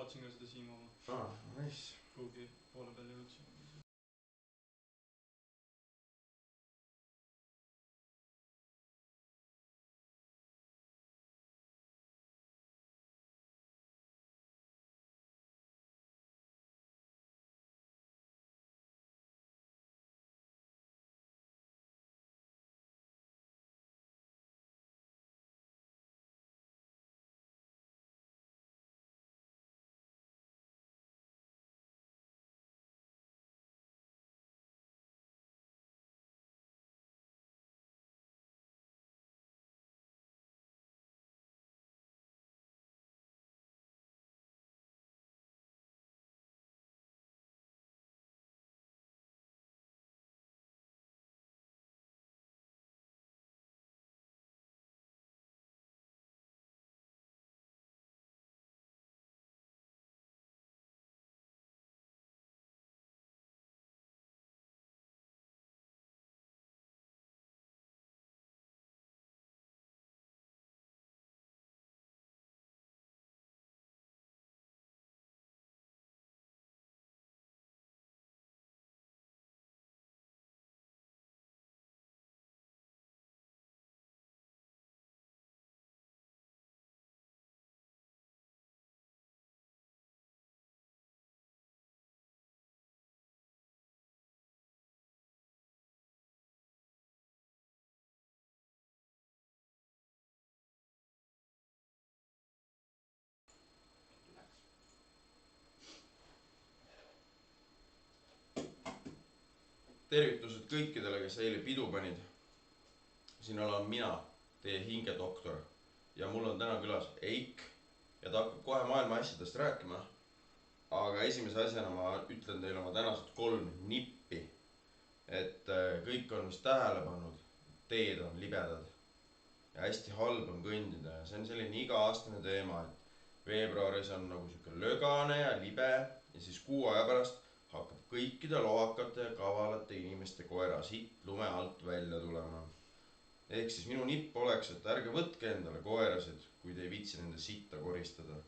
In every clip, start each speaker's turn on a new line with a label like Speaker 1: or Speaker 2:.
Speaker 1: vaatasin ka seda Siim oma.
Speaker 2: Nice.
Speaker 1: Kuhugi poole peal jõudsin.
Speaker 2: Tervitused kõikidele, kes eile pidu panid. Siin olen mina, teie hingedoktor. Ja mul on täna külas Eik. Ja ta hakkab kohe maailma asjadest rääkima. Aga esimese asjana ma ütlen teile oma tänased 3 nippi. Et kõik on vist tähele pannud. Teed on libedad. Ja hästi halb on kõndida. Ja see on selline iga-aastane teema, et veebruaris on nagu siuke lögane ja libe. Ja siis 6 aja pärast hakkab kõikide lohakate ja kavalate inimeste koera sitt lume alt välja tulema. Ehk siis minu nipp oleks, et ärge võtke endale koerasid, kui te ei viitsi nende sitta koristada.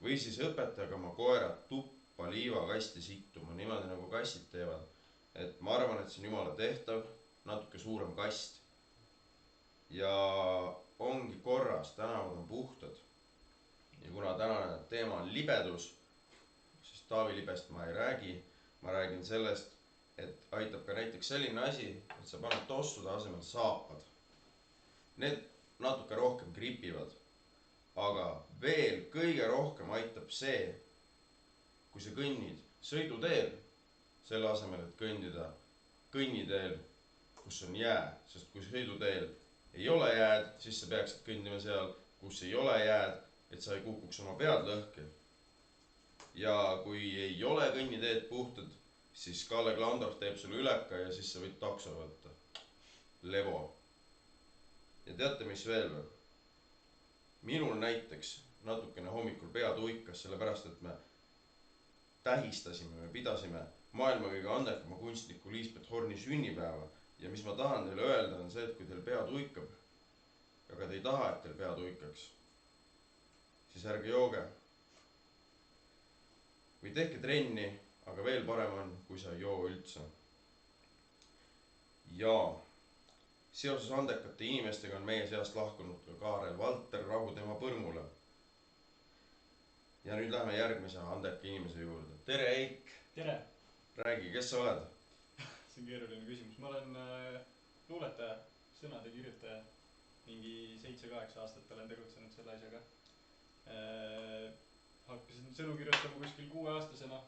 Speaker 2: Või siis õpetage oma koerad tuppa liivakasti sittuma, niimoodi nagu kassid teevad. Et ma arvan, et see on jumala tehtav, natuke suurem kast. Ja ongi korras, tänavad on puhtad. Ja kuna tänane teema on libedus, siis Taavi Libest ma ei räägi. Ma räägin sellest, et aitab ka näiteks selline asi, et sa paned tossude asemel saapad. Need natuke rohkem gripivad. Aga veel kõige rohkem aitab see, kui sa kõnnid sõiduteel, selle asemel, et kõndida kõnniteel, kus on jää. Sest kui sõiduteel ei ole jääd, siis sa peaksid kõndima seal, kus ei ole jääd, et sa ei kukuks oma pead lõhki. Ja kui ei ole kõnniteed puhtad, siis Kalle Klandorf teeb sulle üleka ja siis sa võid takso võtta. Levo. Ja teate, mis veel või? Minul näiteks natukene hommikul pea tuikas, sellepärast, et me tähistasime, me pidasime maailma kõige andekama kunstniku Liisbeth Horni sünnipäeva. Ja mis ma tahan teile öelda on see, et kui teil pea tuikab, aga te ei taha, et teil pea tuikaks, siis ärge jooge. Või tehke trenni, aga veel parem on, kui sa ei joo üldse. Ja seoses andekate inimestega on meie seast lahkunud ka Kaarel Valter, rahu tema põrmule. Ja nüüd lähme järgmise andeka inimese juurde. Tere, Eik!
Speaker 1: Tere!
Speaker 2: Räägi, kes sa oled?
Speaker 1: See on keeruline küsimus. Ma olen luuletaja, sõnade kirjutaja. Mingi 7-8 aastat olen tegutsenud selle asjaga. Hakkasin sõnu kirjutama kuskil 6-aastasena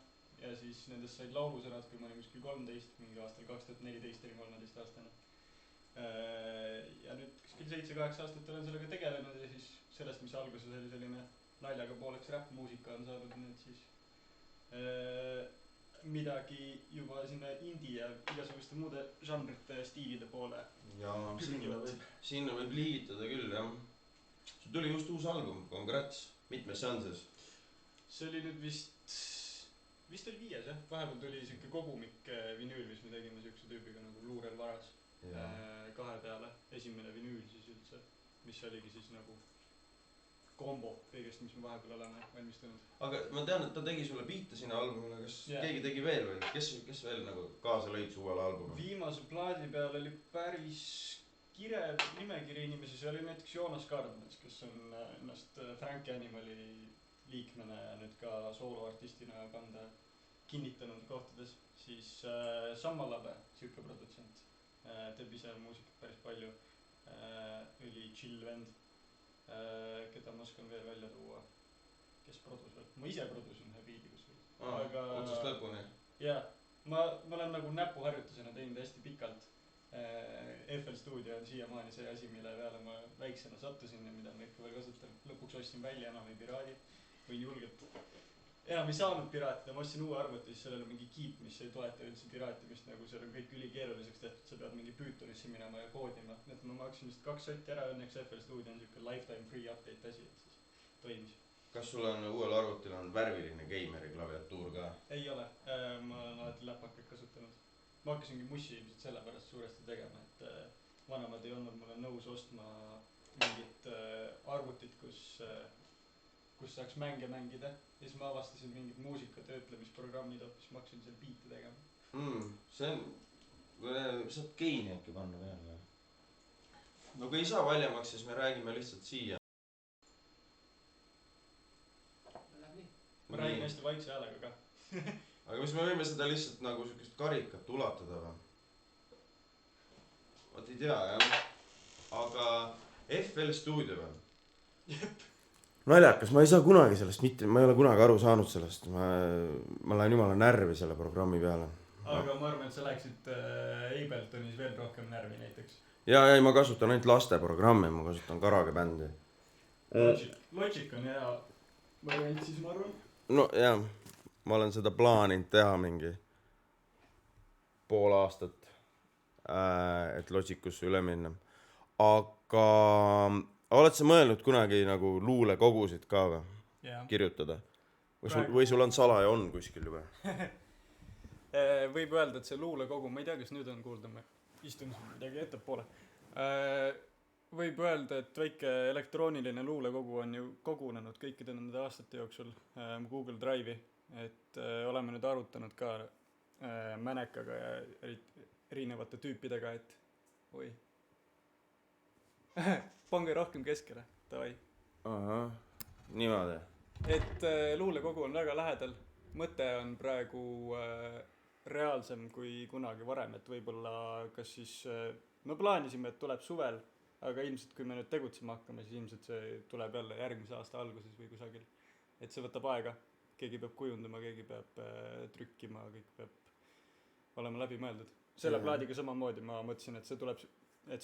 Speaker 1: ja siis nendest said laulusõnad, kui ma olin kuskil 13, mingi aastal 2014 olin 13 aastane. Ja nüüd kuskil 7-8 aastat olen sellega tegelenud ja siis sellest, mis alguses oli selline naljaga pooleks rap-muusika on saanud nüüd siis midagi juba sinna indie ja igasuguste muude žanrite stiilide poole.
Speaker 2: Ja sinna võib liigitada küll, jah. Sul tuli just uus album, Congrats, mitmes see on siis?
Speaker 1: See oli nüüd vist oli 5, jah. Vahepeal tuli siuke kogumik vinüül, mis me tegime siukse tüübiga nagu Luurel Varas 2 peale. Esimene vinüül siis üldse, mis oligi siis nagu kombo kõigest, mis me vahepeal oleme valmistunud.
Speaker 2: aga ma tean, et ta tegi sulle biite sinna albumile, kas keegi tegi veel või? Kes veel nagu kaasa lõid su uuele albumile?
Speaker 1: Viimase plaadi peal oli päris kirev nimekiri inimesi, see oli näiteks Joonas Kardmets, kes on ennast Frank Animali liikmena ja nüüd ka sooloartistina kanda kinnitanud kohtades. Siis Sammalabe, siuke produtsent, teeb ise muusikat päris palju, üli chill vend, keda ma oskan veel välja tuua, kes produs veel. Ma ise produsin ühe biidi kusjuures.
Speaker 2: Aga otsast lõpuni?
Speaker 1: Jaa, ma olen nagu näpuharjutusena teinud hästi pikalt. FL Studio on siiamaani see asi, mille peale ma väiksena sattusin ja mida ma ikka veel kasutan. Lõpuks ostsin välja, enam ei piraadi. Võin julgelt. Enam ei saanud piraatida, ma ostsin uue arvuti, siis sellel on mingi kiip, mis ei toeta üldse piraatimist, nagu seal on kõik ülikeeruliseks tehtud, sa pead mingi Pythonisse minema ja koodima. Et ma maksin vist 2 sotti ära, õnneks FL Studio on siuke lifetime free update asi, et siis toimis.
Speaker 2: Kas sul on uuel arvutil on värviline gaimeri klaviatuur ka?
Speaker 1: Ei ole, ma olen alati läpakaid kasutanud. Ma hakkasingi mussi ilmselt sellepärast suuresti tegema, et vanemad ei olnud mulle nõus ostma mingit arvutit, kus saaks mänge mängida. Ja siis ma avastasin mingid muusikatöötlemisprogrammid, hoopis ma hakkasin seal biite tegema.
Speaker 2: See on, saab geini äkki panna veel. No kui ei saa valjemaks, siis me räägime lihtsalt siia.
Speaker 1: Ma räägin hästi vaikse häälega ka.
Speaker 2: Aga mis me võime seda lihtsalt nagu sükest karikat ulatada või? Vaat ei tea jah. Aga FL Studio või?
Speaker 1: Jep.
Speaker 2: Naljakas, ma ei saa kunagi sellest mitte, ma ei ole kunagi aru saanud sellest. Ma lähen jumala närvi selle programmi peale.
Speaker 1: Aga ma arvan, et sa läksid Abletonis veel rohkem närvi näiteks.
Speaker 2: Jaa, ma kasutan ainult laste programmi, ma kasutan Karage bändi.
Speaker 1: Logic on hea variant siis, ma arvan.
Speaker 2: No jah. Ma olen seda plaaninud teha mingi pool aastat, et Logikusse üle minna. Aga oled sa mõelnud kunagi nagu luulekogusid ka või? Kirjutada? Või sul on salaja on kuskil juba?
Speaker 1: Võib öelda, et see luulekogu, ma ei tea, kas nüüd on kuulda, ma istun midagi ettepoole. Võib öelda, et väike elektrooniline luulekogu on ju kogunenud kõikide nende aastate jooksul Google Drive'i. Et oleme nüüd arutanud ka Mänekaga ja erinevate tüüpidega, et oi. Pange rohkem keskele, davai.
Speaker 2: Aha, niimoodi.
Speaker 1: Et luulekogu on väga lähedal. Mõte on praegu reaalsem kui kunagi varem, et võib-olla kas siis me plaanisime, et tuleb suvel, aga ilmselt kui me nüüd tegutsema hakkame, siis ilmselt see tuleb jälle järgmise aasta alguses või kusagil. Et see võtab aega. Keegi peab kujundama, keegi peab trükkima, kõik peab olema läbi mõeldud. Selle plaadiga samamoodi ma mõtlesin, et see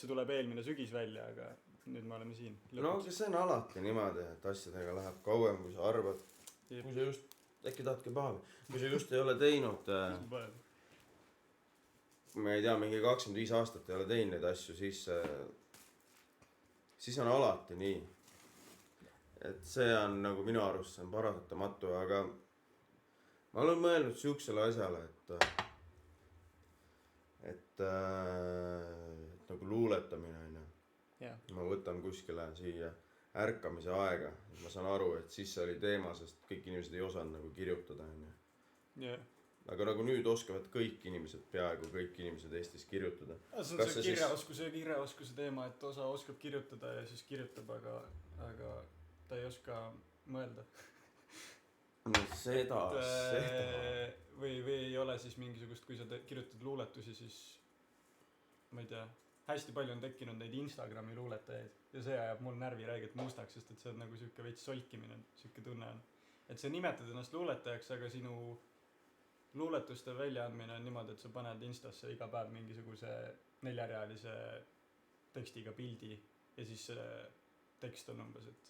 Speaker 1: tuleb eelmine sügis välja, aga nüüd me oleme siin.
Speaker 2: Lõpuks. No aga see on alati niimoodi, et asjadega läheb kauem, kui sa arvad. Kui sa just, äkki tahtki paha, kui sa just ei ole teinud, ma ei tea, mingi 25 aastat ei ole teinud neid asju, siis on alati nii. Et see on nagu minu arust, see on paratamatu, aga ma olen mõelnud siuksele asjale, et nagu luuletamine on ju. Ma võtan kuskile siia ärkamise aega, et ma saan aru, et siis see oli teema, sest kõik inimesed ei osanud nagu kirjutada on ju. Aga nagu nüüd oskavad kõik inimesed, peaaegu kõik inimesed Eestis kirjutada.
Speaker 1: See on see kirjaoskuse teema, et osa oskab kirjutada ja siis kirjutab, aga ta ei oska mõelda.
Speaker 2: Seda.
Speaker 1: Või ei ole siis mingisugust, kui sa kirjutad luuletusi, siis ma ei tea, hästi palju on tekkinud neid Instagrami luuletajaid ja see ajab mul närvi räigelt mustaks, sest et see on nagu siuke veits solkimine, siuke tunne on. Et sa nimetad ennast luuletajaks, aga sinu luuletuste väljaandmine on niimoodi, et sa paned Instasse iga päev mingisuguse 4-realise tekstiga pildi ja siis tekst on umbes, et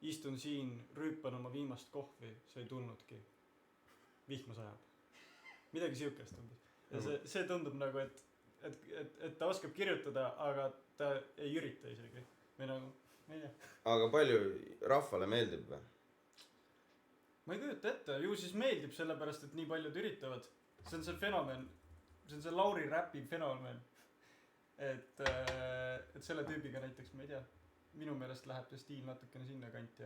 Speaker 1: istun siin, rüüpan oma viimast kohvi, see ei tulnudki. Vihma sajab. Midagi siukest umbes. Ja see tundub nagu, et ta oskab kirjutada, aga ta ei ürita isegi. Või nagu, ma ei tea.
Speaker 2: Aga palju rahvale meeldib või?
Speaker 1: Ma ei kujuta ette, ju siis meeldib sellepärast, et nii paljud üritavad. See on see fenomen, see on see Lauri räpi fenomen. Et selle tüübiga näiteks, ma ei tea. minu meelest läheb see stiil natukene sinna kanti,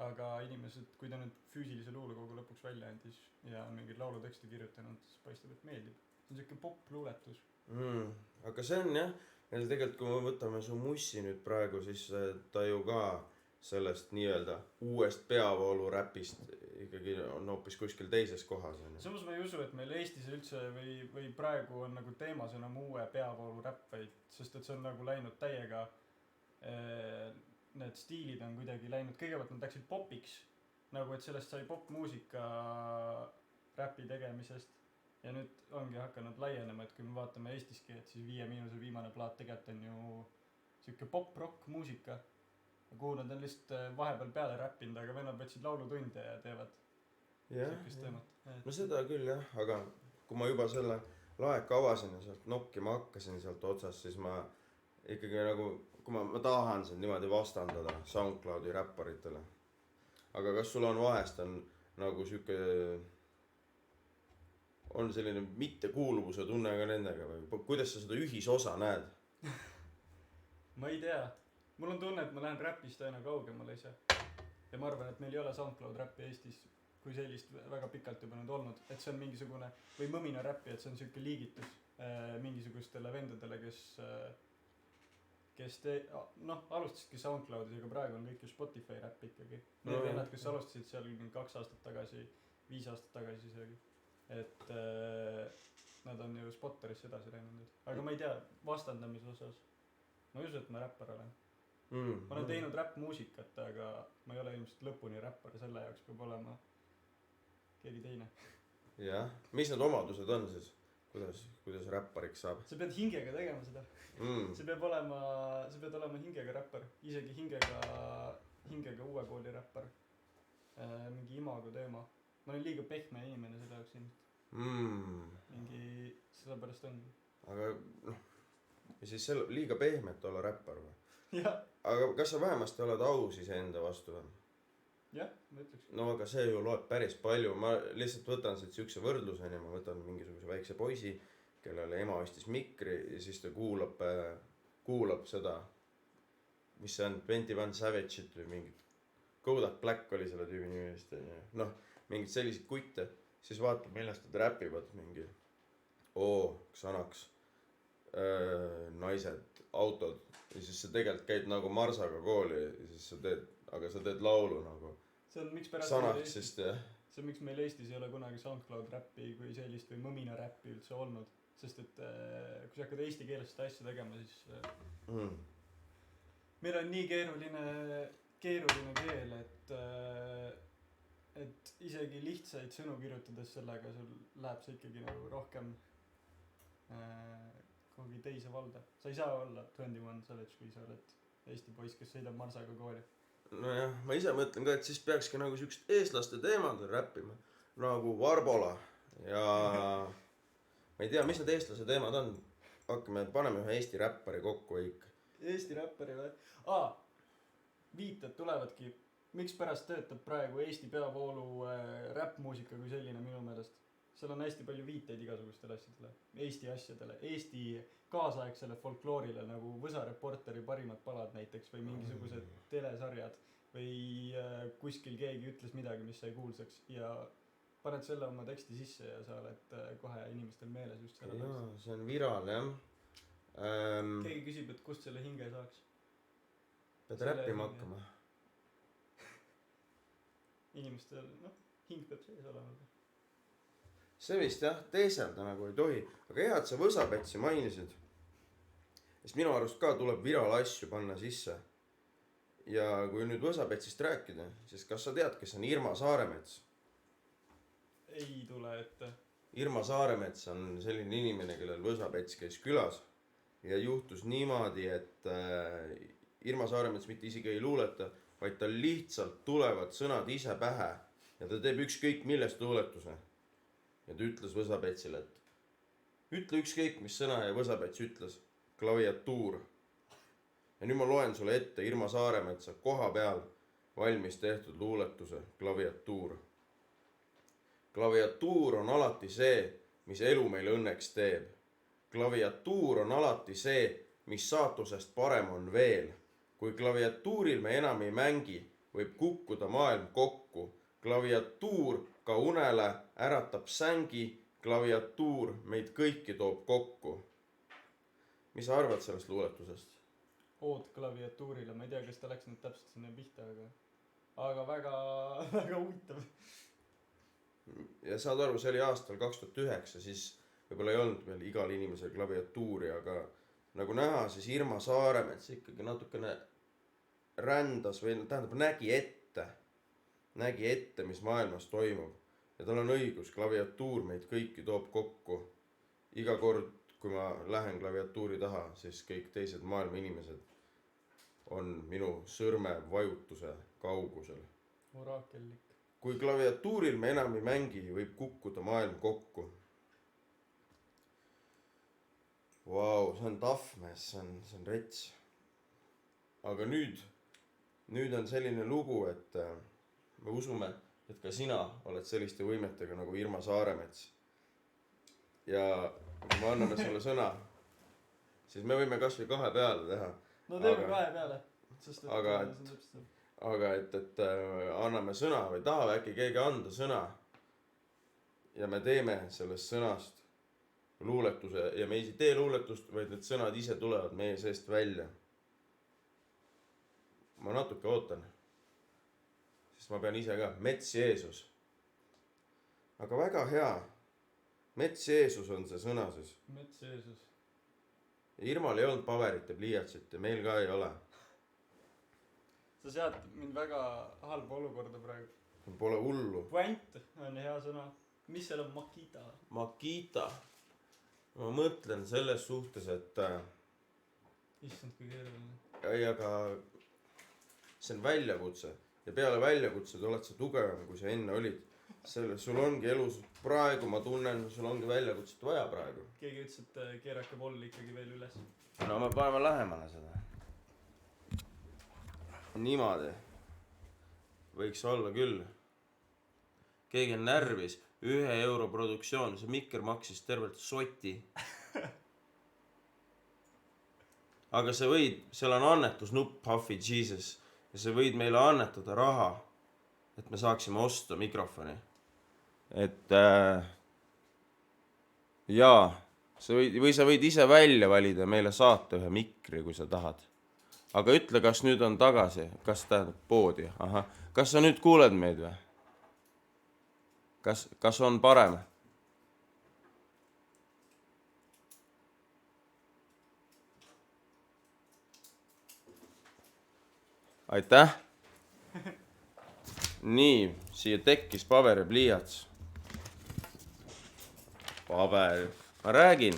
Speaker 1: aga inimesed, kui ta nüüd füüsilise luulekogu lõpuks välja andis ja on mingid laulutekste kirjutanud, siis paistab, et meeldib. See on siuke pop-luuletus.
Speaker 2: Aga see on jah, ja tegelikult kui me võtame su mussi nüüd praegu, siis ta ju ka sellest nii-öelda uuest peavoolu räpist ikkagi on hoopis kuskil teises kohas.
Speaker 1: Samas ma ei usu, et meil Eestis üldse või praegu on nagu teemas enam uue peavoolu räppeid, sest et see on nagu läinud täiega, need stiilid on kuidagi läinud, kõigepealt nad läksid popiks, nagu et sellest sai popmuusika räpi tegemisest ja nüüd ongi hakanud laienema, et kui me vaatame Eestiski, et siis 5 Miinuse viimane plaat tegelikult on ju siuke pop-rock muusika, kuhu nad on lihtsalt vahepeal peale räppinud, aga vennad võtsid laulutunde ja teevad siukest teemat.
Speaker 2: No seda küll jah, aga kui ma juba selle laeka avasin ja sealt nokkima hakkasin sealt otsast, siis ma ikkagi nagu, kui ma tahan sind niimoodi vastandada SoundCloudi räpparitele. Aga kas sul on vahest on nagu siuke, on selline mittekuuluvuse tunne ka nendega või kuidas sa seda ühisosa näed?
Speaker 1: Ma ei tea. Mul on tunne, et ma lähen räpist aina kaugemale ise. Ja ma arvan, et meil ei ole SoundCloud räppi Eestis kui sellist väga pikalt juba nüüd olnud. Et see on mingisugune, või mõmina räppi, et see on siuke liigitus mingisugustele vendadele, kes alustasidki SoundCloudis, aga praegu on kõik ju Spotify räpp ikkagi. Need vennad, kes alustasid seal 2 aastat tagasi, 5 aastat tagasi isegi. Et nad on ju Spotterisse edasi läinud nüüd. Aga ma ei tea, vastandamise osas. Ma ei usu, et ma räppar olen. Ma olen teinud räpp-muusikat, aga ma ei ole ilmselt lõpuni räppar, selle jaoks peab olema keegi teine.
Speaker 2: Jah, mis need omadused on siis? Kuidas räppariks saab?
Speaker 1: Sa pead hingega tegema seda. See peab olema hingega räppar. Isegi hingega uue kooli räppar. Mingi imago teema. Ma olen liiga pehme inimene seda jaoks ilmselt. Mingi sellepärast ongi.
Speaker 2: Aga ja siis liiga pehmet olla räppar või?
Speaker 1: Jah.
Speaker 2: Aga kas sa vähemasti oled aus iseenda vastu või?
Speaker 1: Jah, ma ütleks.
Speaker 2: No aga see ju loeb päris palju. Ma lihtsalt võtan siit siukse võrdluseni. Ma võtan mingisuguse väikse poisi, kellele ema ostis mikri ja siis ta kuulab seda, mis see on, 21 Savage'it või mingit. Kodak Black oli selle tüübi nimi vist. Mingid sellised kutte. Siis vaatab, millest nad räpivad mingi. Xanax, naised, autod. Ja siis sa tegelikult käid nagu Marsaga kooli ja siis sa teed laulu nagu
Speaker 1: see on, miks
Speaker 2: Xanaxist ja
Speaker 1: see on, miks meil Eestis ei ole kunagi SoundCloud räppi kui sellist või mõmina räppi üldse olnud, sest et kui sa hakkad eesti keeles seda asja tegema, siis meil on nii keeruline keel, et isegi lihtsaid sõnu kirjutades sellega sul läheb see ikkagi nagu rohkem kuhugi teise valda. Sa ei saa olla 21 Savage, kui sa oled Eesti poiss, kes sõidab Marsaga kooli.
Speaker 2: Nojah, ma ise mõtlen ka, et siis peakski nagu siukest eestlaste teemadel räppima. Nagu Varbola ja ma ei tea, mis need eestlase teemad on. Paneme ühe Eesti räppari kokku ikka.
Speaker 1: Eesti räppari või? Viited tulevadki. Miks pärast töötab praegu Eesti peavoolu räppmuusika kui selline minu meelest? Seal on hästi palju viiteid igasugustele asjadele, Eesti asjadele, Eesti kaasaegsele folkloorile nagu Võsa Reporteri parimad palad näiteks või mingisugused telesarjad või kuskil keegi ütles midagi, mis sai kuulsaks ja paned selle oma teksti sisse ja sa oled kohe inimestel meeles just selle
Speaker 2: teksti. Jaa, see on viral jah.
Speaker 1: Keegi küsib, et kust selle hinge saaks?
Speaker 2: Pead räppima hakkama.
Speaker 1: Inimestel, hing peab sees olema.
Speaker 2: See vist jah, teeselda nagu ei tohi. Aga hea, et sa Võsapätsi mainisid. Sest minu arust ka tuleb viral asju panna sisse. Ja kui nüüd Võsapätsist rääkida, siis kas sa tead, kes on Irma Saaremets?
Speaker 1: Ei tule ette.
Speaker 2: Irma Saaremets on selline inimene, kellel Võsapäts käis külas. Ja juhtus niimoodi, et Irma Saaremets mitte isegi ei luuleta, vaid tal lihtsalt tulevad sõnad ise pähe. Ja ta teeb ükskõik millest luuletuse. Ja ta ütles Võsapätsile, et ütle ükskõik, mis sõna ja Võsapäts ütles. Klaviatuur. Ja nüüd ma loen sulle ette Irma Saaremetsa koha peal valmis tehtud luuletuse klaviatuur. Klaviatuur on alati see, mis elu meil õnneks teeb. Klaviatuur on alati see, mis saatusest parem on veel. kui klaviatuuril me enam ei mängi, võib kukkuda maailm kokku. Klaviatuur ka unele äratab sängi, klaviatuur meid kõiki toob kokku. Mis sa arvad sellest luuletusest?
Speaker 1: Ood klaviatuurile, ma ei tea, kas ta läks nüüd täpselt sinna pihta, aga väga, väga huvitav.
Speaker 2: Ja saad aru, see oli aastal 2009, siis võib-olla ei olnud veel igal inimesel klaviatuuri, aga nagu näha, siis Irma Saaremets ikkagi natukene rändas või tähendab nägi ette, mis maailmas toimub. Ja tal on õigus, klaviatuur meid kõiki toob kokku. Iga kord, kui ma lähen klaviatuuri taha, siis kõik teised maailma inimesed on minu sõrme vajutuse kaugusel.
Speaker 1: Oraakellik.
Speaker 2: Kui klaviatuuril me enam ei mängi, võib kukkuda maailm kokku. Vau, see on tahvmees, see on rets. Aga nüüd on selline lugu, et me usume, et ka sina oled selliste võimetega nagu Irma Saaremets. Ja kui me anname sulle sõna, siis me võime kas või 2 peale teha.
Speaker 1: No teeme 2 peale.
Speaker 2: Aga et anname sõna või tahab äkki keegi anda sõna. Ja me teeme sellest sõnast luuletuse ja me ei tee luuletust, vaid need sõnad ise tulevad meie seest välja. Ma natuke ootan, sest ma pean ise ka. Mets Jeesus. Aga väga hea. Mets Jeesus on see sõna siis.
Speaker 1: Mets Jeesus.
Speaker 2: Irmal ei olnud paverit ja pliiatsit ja meil ka ei ole.
Speaker 1: Sa sead mind väga halba olukorda praegu.
Speaker 2: Pole hullu.
Speaker 1: Puent on hea sõna. Mis seal on Makita?
Speaker 2: Makita. Ma mõtlen selles suhtes, et
Speaker 1: issand kui keeruline.
Speaker 2: ei, aga see on väljakutse ja peale väljakutsed oled sa tugevam, kui sa enne olid. Sul ongi elus praegu, ma tunnen, sul ongi väljakutset vaja praegu.
Speaker 1: Keegi ütles, et keerake voll ikkagi veel üles.
Speaker 2: No me paneme lähemale seda. Niimoodi. Võiks olla küll. Keegi on närvis. 1 euro produktsioon, see mikker maksis tervelt soti. Aga sa võid, seal on annetusnupp Huffy Jesus ja sa võid meile annetada raha, et me saaksime osta mikrofoni. Et jaa, sa võid ise välja valida meile saata ühe mikri, kui sa tahad. Aga ütle, kas nüüd on tagasi, kas tähendab poodi? Aha. Kas sa nüüd kuuled meid või? Kas on parem? Aitäh. Nii, siia tekkis paber ja pliiats. Paber. Ma räägin,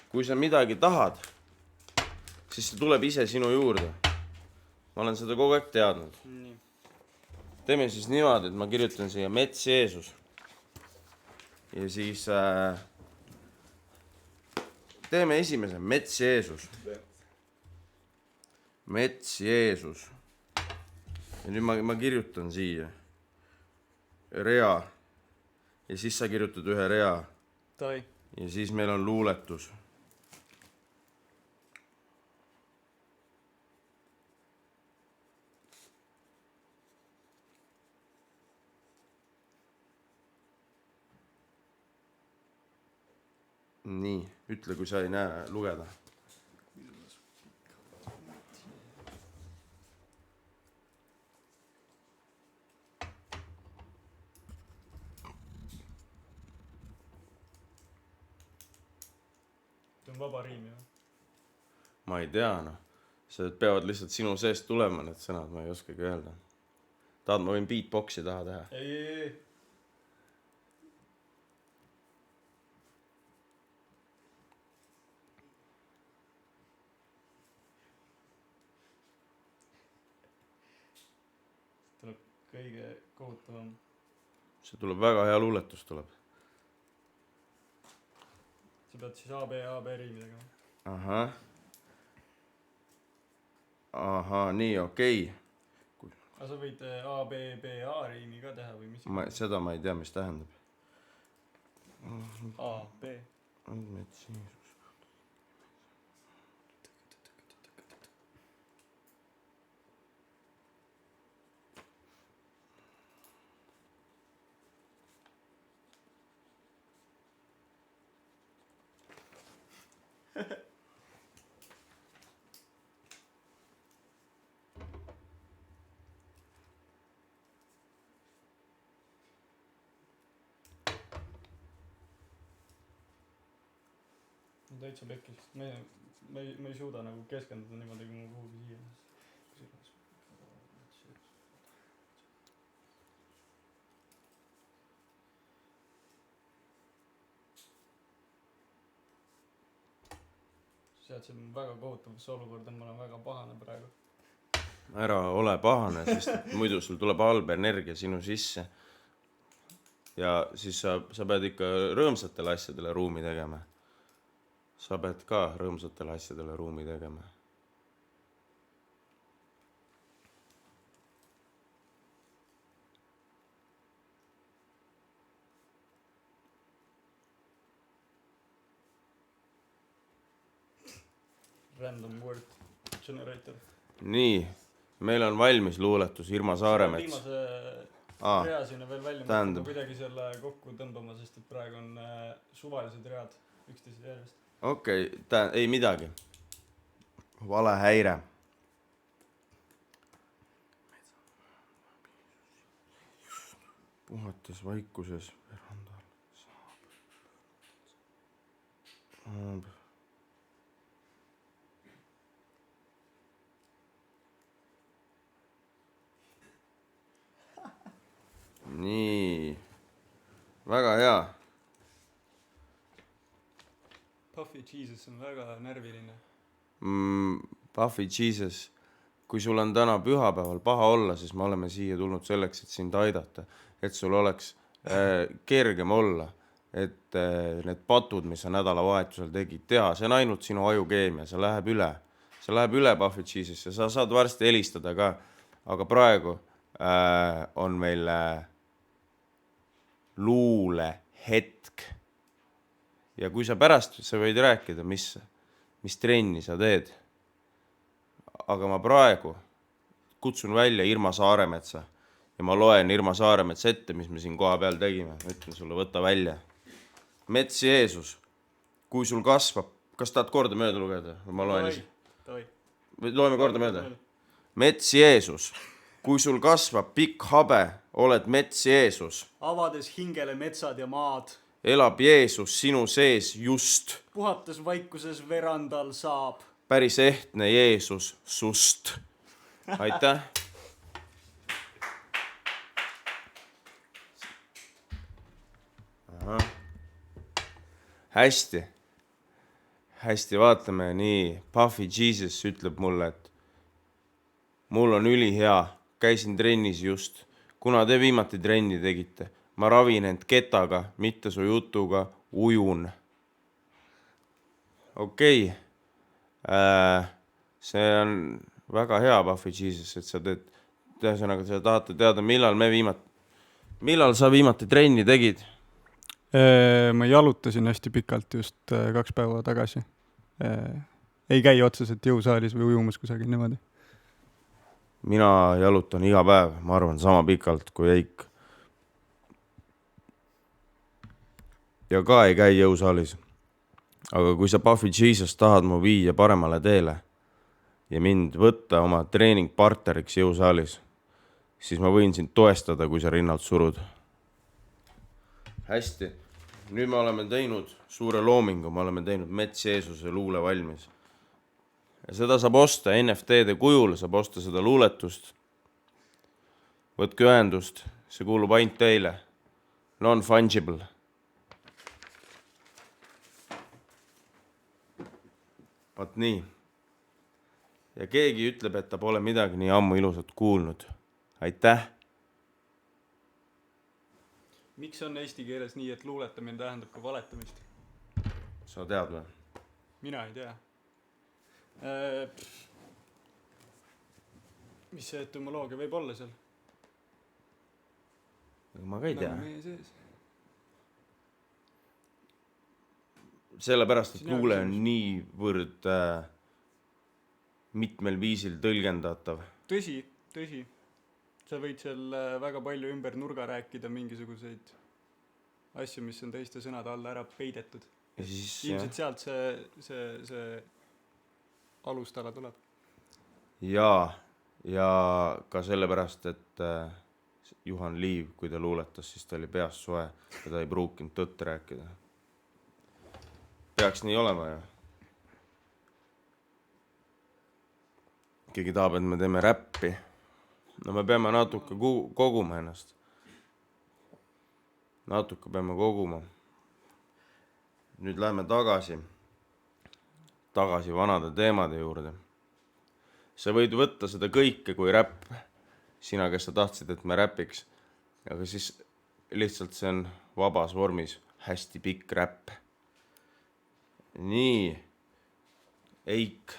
Speaker 2: kui sa midagi tahad, siis see tuleb ise sinu juurde. Ma olen seda kogu aeg teadnud.
Speaker 1: Nii.
Speaker 2: Teeme siis niimoodi, et ma kirjutan siia Mets Jeesus. Ja siis teeme esimese Mets Jeesus. Mets Jeesus. Ja nüüd ma kirjutan siia rea. Ja siis sa kirjutad ühe rea.
Speaker 1: Tai.
Speaker 2: Ja siis meil on luuletus. Nii, ütle, kui sa ei näe lugeda.
Speaker 1: See on vaba riim, jah.
Speaker 2: Ma ei tea, noh. See peavad lihtsalt sinu seest tulema need sõnad, ma ei oskagi öelda. Tahad, ma võin beatboxi taha teha?
Speaker 1: Ei. Tuleb kõige kohutavam.
Speaker 2: See tuleb väga hea luuletus tuleb.
Speaker 1: Sa pead siis AB riimidega.
Speaker 2: Aha, nii, okei.
Speaker 1: Aga sa võid ABBA riimi ka teha või mis?
Speaker 2: Seda ma ei tea, mis tähendab.
Speaker 1: AB.
Speaker 2: Mets Jeesus.
Speaker 1: on täitsa pekki, sest me ei suuda nagu keskenduda niimoodi, kui ma kuhugi siia. Seadsin väga kohutavasse olukorda, ma olen väga pahane praegu.
Speaker 2: Ära ole pahane, sest muidu sul tuleb halb energia sinu sisse. Ja siis sa pead ikka rõõmsatele asjadele ruumi tegema. Sa pead ka rõõmsatele asjadele ruumi tegema.
Speaker 1: Random word generator.
Speaker 2: Nii, meil on valmis luuletus Irma Saaremets.
Speaker 1: Viimase rea sinna veel välja mõtlema kuidagi selle kokku tõmbama, sest et praegu on suvalised read üksteise järjest.
Speaker 2: Okei, ei midagi. Vale häire. Puhates vaikuses verandal saab. Nii, väga hea.
Speaker 1: Puffy Jesus on väga närviline.
Speaker 2: Puffy Jesus, kui sul on täna pühapäeval paha olla, siis me oleme siia tulnud selleks, et sind aidata. Et sul oleks kergem olla, et need patud, mis sa nädalavahetusel tegid, teha. See on ainult sinu ajukeemia, see läheb üle. See läheb üle Puffy Jesus ja sa saad varsti helistada ka. Aga praegu on meil luule hetk. Ja kui sa pärast, sa võid rääkida, mis trenni sa teed. Aga ma praegu kutsun välja Irma Saaremetsa ja ma loen Irma Saaremetsa ette, mis me siin koha peal tegime. Ütlen sulle, võta välja. Mets Jeesus, kui sul kasvab, kas tahad korda mööda lugeda? Ma loen ise. Loeme korda mööda. Mets Jeesus, kui sul kasvab pikk habe, oled Mets Jeesus.
Speaker 1: Avades hingele metsad ja maad.
Speaker 2: Elab Jeesus sinu sees just.
Speaker 1: Puhates vaikuses verandal saab.
Speaker 2: Päris ehtne Jeesus sust. Aitäh. Aha. Hästi. Hästi, vaatame nii. Puffy Jesus ütleb mulle, et mul on ülihea. Käisin trennis just. Kuna te viimati trenni tegite, ma ravin end ketaga, mitte su jutuga, ujun. Okei. See on väga hea, Puffy Jesus, et sa teed, ühesõnaga sa tahate teada, millal sa viimati trenni tegid?
Speaker 1: Ma jalutasin hästi pikalt just 2 päeva tagasi. Ei käi otseselt jõusaalis või ujumas kusagil niimoodi.
Speaker 2: Mina jalutan iga päev, ma arvan, sama pikalt kui Eik. Ja ka ei käi jõusaalis. Aga kui sa Puffy Jesus tahad mu viia paremale teele ja mind võtta oma treeningparteriks jõusaalis, siis ma võin sind toestada, kui sa rinnalt surud. Hästi. Nüüd me oleme teinud suure loomingu, me oleme teinud Mets Jeesuse luule valmis. Ja seda saab osta NFT-de kujul, saab osta seda luuletust. Võtke ühendust, see kuulub ainult teile. Non-fungible. Vaat nii. Ja keegi ütleb, et ta pole midagi nii ammu ilusat kuulnud. Aitäh!
Speaker 1: Miks on eesti keeles nii, et luuletamine tähendab ka valetamist?
Speaker 2: Sa tead või?
Speaker 1: Mina ei tea. Mis see etümoloogia võib olla seal?
Speaker 2: Ma ka ei tea.
Speaker 1: Nagu meie sees.
Speaker 2: Sellepärast, et luule on niivõrd mitmel viisil tõlgendatav.
Speaker 1: Tõsi. Sa võid seal väga palju ümber nurga rääkida mingisuguseid asju, mis on teiste sõnade alla ära peidetud. Ilmselt sealt see alustala tuleb.
Speaker 2: Ja ka sellepärast, et Juhan Liiv, kui ta luuletas, siis ta oli peas soe ja ta ei pruukinud tõtt rääkida. peaks nii olema ju. Keegi tahab, et me teeme räppi. No me peame natuke koguma ennast. Natuke peame koguma. Nüüd lähme tagasi vanade teemade juurde. Sa võid võtta seda kõike kui räpp. Sina, kes sa tahtsid, et me räpiks. Aga siis lihtsalt see on vabas vormis hästi pikk räpp. Nii. Eik.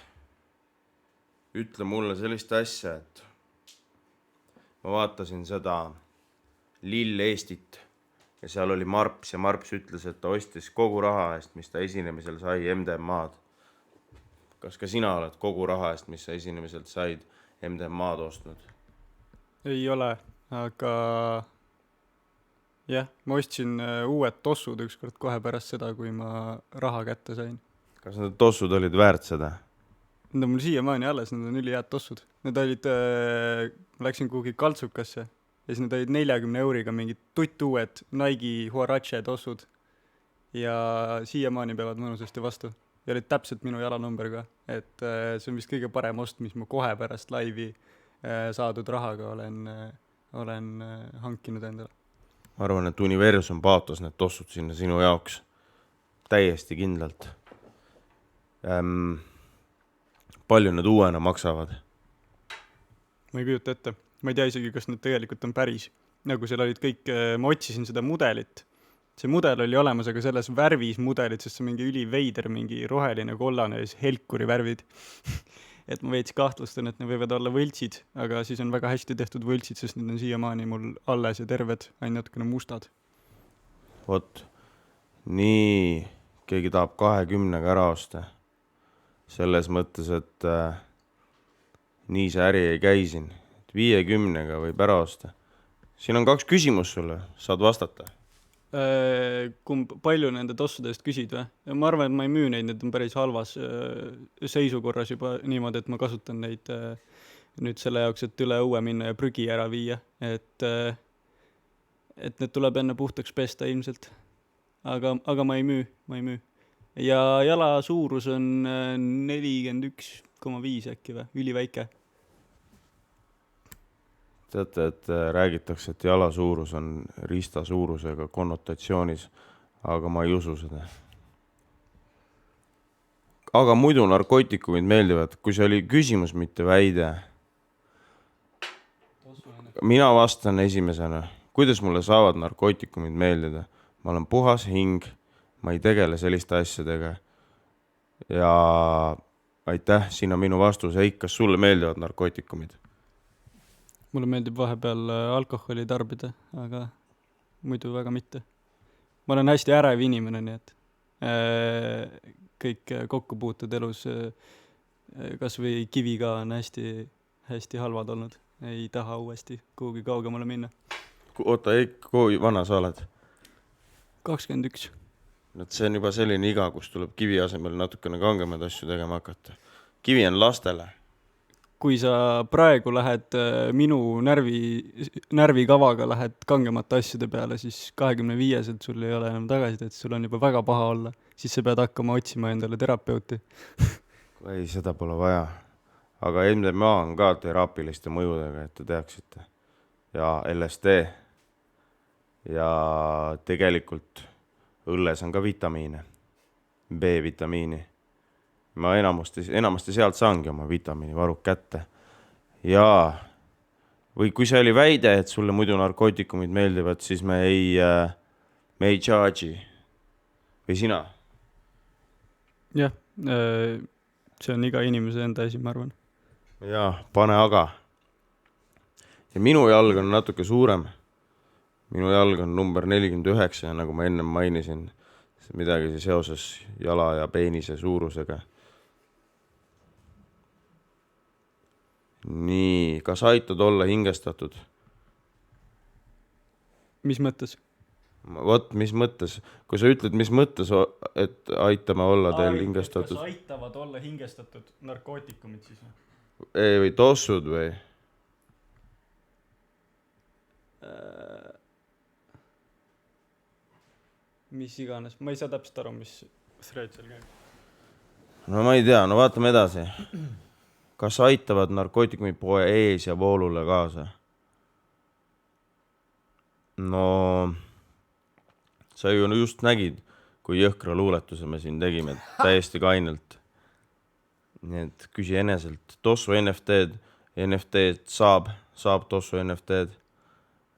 Speaker 2: Ütle mulle sellist asja, et ma vaatasin seda Lill Eestit ja seal oli Marps ja Marps ütles, et ta ostis kogu raha eest, mis ta esinemisel sai MDMA-d. Kas ka sina oled kogu raha eest, mis sa esinemiselt said MDMA-d ostnud?
Speaker 1: Ei ole, aga jah, ma ostsin uued tossud ükskord kohe pärast seda, kui ma raha kätte sain.
Speaker 2: Kas need tossud olid väärt seda?
Speaker 1: Need on mul siiamaani alles, need on ülihead tossud. Need olid, ma läksin kuhugi Kaltsukasse ja siis need olid 40 euriga mingid tuttuued Nike Huarache tossud. Ja siiamaani peavad mõnusasti vastu. Ja olid täpselt minu jalanumber ka. Et see on vist kõige parem ost, mis ma kohe pärast laivi saadud rahaga olen hankinud endale.
Speaker 2: Ma arvan, et universum paatos need tossud sinna sinu jaoks. Täiesti kindlalt. Palju need uuena maksavad?
Speaker 1: Ma ei kujuta ette. Ma ei tea isegi, kas need tegelikult on päris. Nagu seal olid kõik, ma otsisin seda mudelit. See mudel oli olemas, aga selles värvis mudelit, sest see mingi üliveider, mingi roheline, kollane ja helkuri värvid. Et ma veits kahtlustan, et need võivad olla võltsid, aga siis on väga hästi tehtud võltsid, sest need on siiamaani mul alles ja terved, ainult natukene mustad.
Speaker 2: Vot, nii, keegi tahab 20-ga ära osta. Selles mõttes, et nii see äri ei käi siin. 50-ga võib ära osta. Siin on 2 küsimus sulle, saad vastata.
Speaker 1: Palju nende tossudest küsid või? Ma arvan, et ma ei müü neid, need on päris halvas seisukorras juba niimoodi, et ma kasutan neid nüüd selle jaoks, et üle õue minna ja prügi ära viia. Et need tuleb enne puhtaks pesta ilmselt. Aga ma ei müü. Ja jala suurus on 41,5 äkki või? Üliväike.
Speaker 2: Teate, et räägitakse, et jala suurus on rista suurusega konnotatsioonis, aga ma ei usu seda. Aga muidu narkootikumid meeldivad, kui see oli küsimus, mitte väide. Mina vastan esimesena. Kuidas mulle saavad narkootikumid meeldida? Ma olen puhas hing, ma ei tegele selliste asjadega. Ja aitäh, siin on minu vastus. Eik, kas sulle meeldivad narkootikumid?
Speaker 1: Mulle meeldib vahepeal alkoholi tarbida, aga muidu väga mitte. Ma olen hästi ärev inimene, nii et kõik kokkupuutud elus, kas või kiviga on hästi halvad olnud. Ei taha uuesti kuhugi kaugemale minna.
Speaker 2: Oota, Eik, kui vana sa oled?
Speaker 1: 21.
Speaker 2: See on juba selline iga, kus tuleb kivi asemel natukene kangemad asju tegema hakata. Kivi on lastele.
Speaker 1: Kui sa praegu lähed minu närvikavaga lähed kangemate asjade peale, siis 25-selt sul ei ole enam tagasi, et sul on juba väga paha olla. Siis sa pead hakkama otsima endale terapeuti.
Speaker 2: Ei, seda pole vaja. Aga MDMA on ka teraapiliste mõjudega, et te teaksite. Ja LSD. Ja tegelikult õlles on ka vitamiine. B-vitamiini. Ma enamasti sealt saangi oma vitamiini varuk kätte. Ja või kui see oli väide, et sulle muidu narkootikumid meeldivad, siis me ei charge'i. Või sina?
Speaker 1: Jah, see on iga inimese enda asi, ma arvan.
Speaker 2: Jaa, pane aga. Ja minu jalg on natuke suurem. Minu jalg on number 49 ja nagu ma enne mainisin, midagi seoses jala ja peenise suurusega. Nii, kas aitad olla hingestatud?
Speaker 1: Mis mõttes?
Speaker 2: Vot, mis mõttes? Kui sa ütled, mis mõttes, et aitame olla teil hingestatud?
Speaker 1: Kas aitavad olla hingestatud narkootikumid siis?
Speaker 2: Ei, või tossud või?
Speaker 1: Mis iganes. Ma ei saa täpselt aru, mis Kas Red seal käib?
Speaker 2: No ma ei tea, no vaatame edasi. Kas aitavad narkootikumi poeesia voolule kaasa? No sa ju just nägid, kui jõhkra luuletuse me siin tegime täiesti kainelt. Nii et küsi eneselt. Tossu NFT-d saab Tossu NFT-d.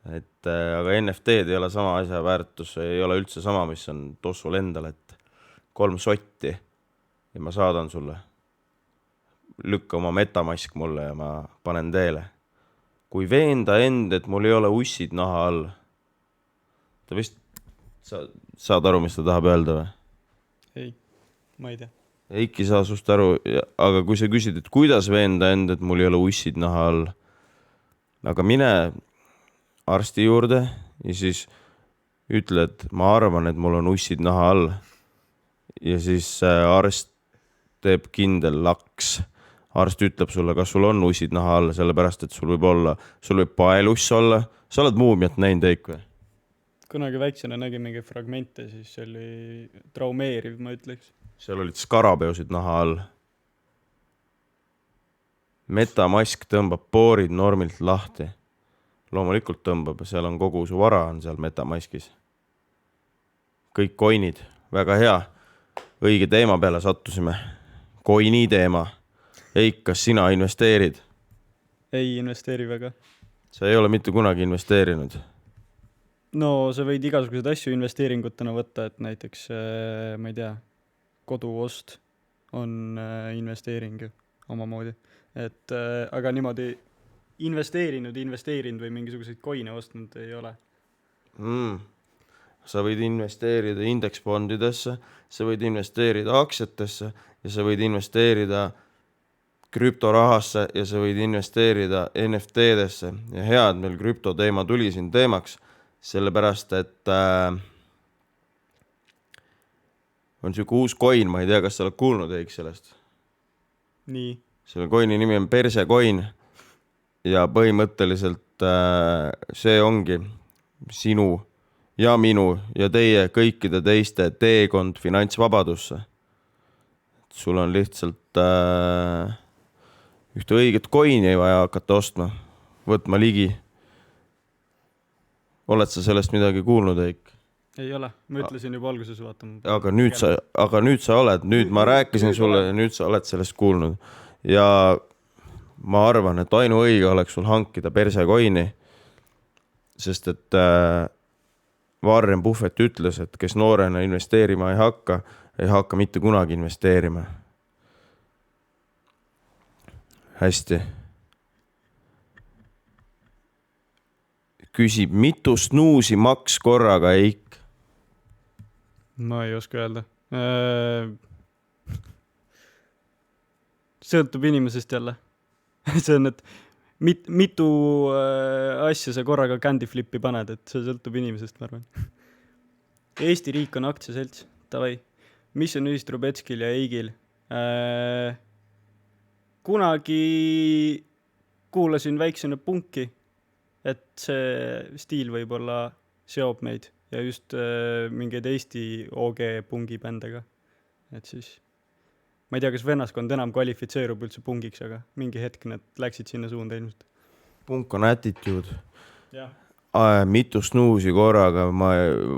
Speaker 2: Aga NFT-d ei ole sama asja väärtus, ei ole üldse sama, mis on Tossul endal, et 3 sotti ja ma saadan sulle. Lükka oma metamask mulle ja ma panen teele. Kui veenda end, et mul ei ole ussid naha all. Ta vist saad aru, mis ta tahab öelda või?
Speaker 1: Ei, ma ei tea.
Speaker 2: Eiki saa sust aru, aga kui sa küsid, et kuidas veenda end, et mul ei ole ussid naha all, aga mine arsti juurde ja siis ütle, et ma arvan, et mul on ussid naha all ja siis arst teeb kindel laks. Arst ütleb sulle, kas sul on ussid naha all, sellepärast, et sul võib paeluss olla. Sa oled Muumiat näinud, Eik või?
Speaker 1: Kunagi väiksena nägin mingi fragmente, siis see oli traumeeriv, ma ütleks.
Speaker 2: Seal olid skarabeosid naha all. Metamask tõmbab poorid normilt lahti. Loomulikult tõmbab, seal on kogu su vara on seal metamaskis. Kõik koinid, väga hea. Õige teema peale sattusime. Koini teema. Eik, kas sina investeerid?
Speaker 1: Ei investeeri väga.
Speaker 2: Sa ei ole mitte kunagi investeerinud.
Speaker 1: No sa võid igasugused asju investeeringutena võtta, et näiteks, ma ei tea, koduost on investeering omamoodi. Aga niimoodi investeerinud või mingisuguseid koine ostnud ei ole.
Speaker 2: Sa võid investeerida indeksfondidesse, sa võid investeerida aktsiatesse ja sa võid investeerida krüptorahasse ja sa võid investeerida NFT-desse. Ja hea, et meil krüptoteema tuli siin teemaks, sellepärast, et on siuke uus coin, ma ei tea, kas sa oled kuulnud, Eik, sellest?
Speaker 1: Nii.
Speaker 2: Selle coini nimi on Perse coin ja põhimõtteliselt see ongi sinu ja minu ja teie kõikide teiste teekond finantsvabadusse. Sul on lihtsalt ühte õiget coini vaja hakata ostma, võtma ligi. Oled sa sellest midagi kuulnud, Eik?
Speaker 1: Ei ole, ma ütlesin juba alguses vaatama.
Speaker 2: Aga nüüd sa oled, nüüd ma rääkisin sulle ja nüüd sa oled sellest kuulnud. Ja ma arvan, et ainuõige oleks sul hankida Perse coini, sest et Warren Buffett ütles, et kes noorena investeerima ei hakka mitte kunagi investeerima. Hästi. Küsib, mitu snuusi maks korraga, Eik?
Speaker 1: Ma ei oska öelda. Sõltub inimesest jälle. See on, et mitu asja sa korraga candy flippi paned, et see sõltub inimesest, ma arvan. Eesti riik on aktsiaselts. Tavai. Mis on ühist Rubetskil ja Eigil? Kunagi kuulasin väiksena punki, et see stiil võib-olla seob meid ja just mingeid Eesti OG pungi bändega. Et siis ma ei tea, kas vennaskond enam kvalifitseerub üldse pungiks, aga mingi hetk need läksid sinna suunda ilmselt.
Speaker 2: Punk on attitude.
Speaker 1: Jah.
Speaker 2: Mitu snuusi korraga, ma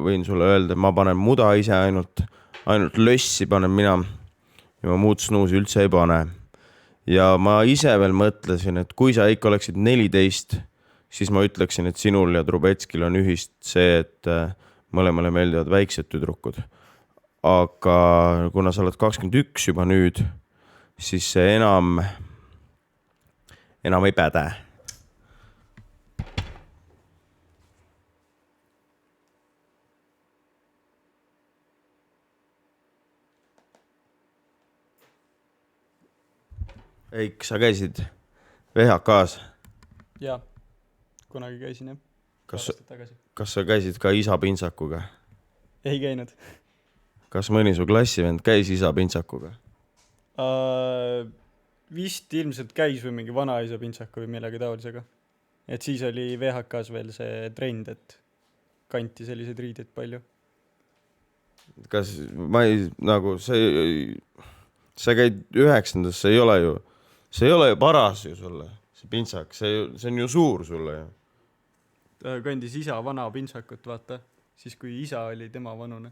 Speaker 2: võin sulle öelda, ma panen muda ise ainult lössi panen mina ja ma muud snuusi üldse ei pane. Ja ma ise veel mõtlesin, et kui sa ikka oleksid 14, siis ma ütleksin, et sinul ja Trubetskil on ühist see, et mõlemale meeldivad väiksed tüdrukud. Aga kuna sa oled 21 juba nüüd, siis see enam ei päde. Eik, sa käisid VHK-s?
Speaker 1: Jaa, kunagi käisin, jah.
Speaker 2: Kas sa käisid ka isa pintsakuga?
Speaker 1: Ei käinud.
Speaker 2: Kas mõni su klassivend käis isa pintsakuga?
Speaker 1: Vist ilmselt käis või mingi vana isa pintsaku või millegi taolisega. Et siis oli VHK-s veel see trend, et kanti selliseid riideid palju.
Speaker 2: kas ma ei, nagu sa käid 9. see ei ole ju paras ju sulle, see pintsak, see on ju suur sulle ju.
Speaker 1: Ta kandis isa vana pintsakut, vaata, siis kui isa oli tema vanune.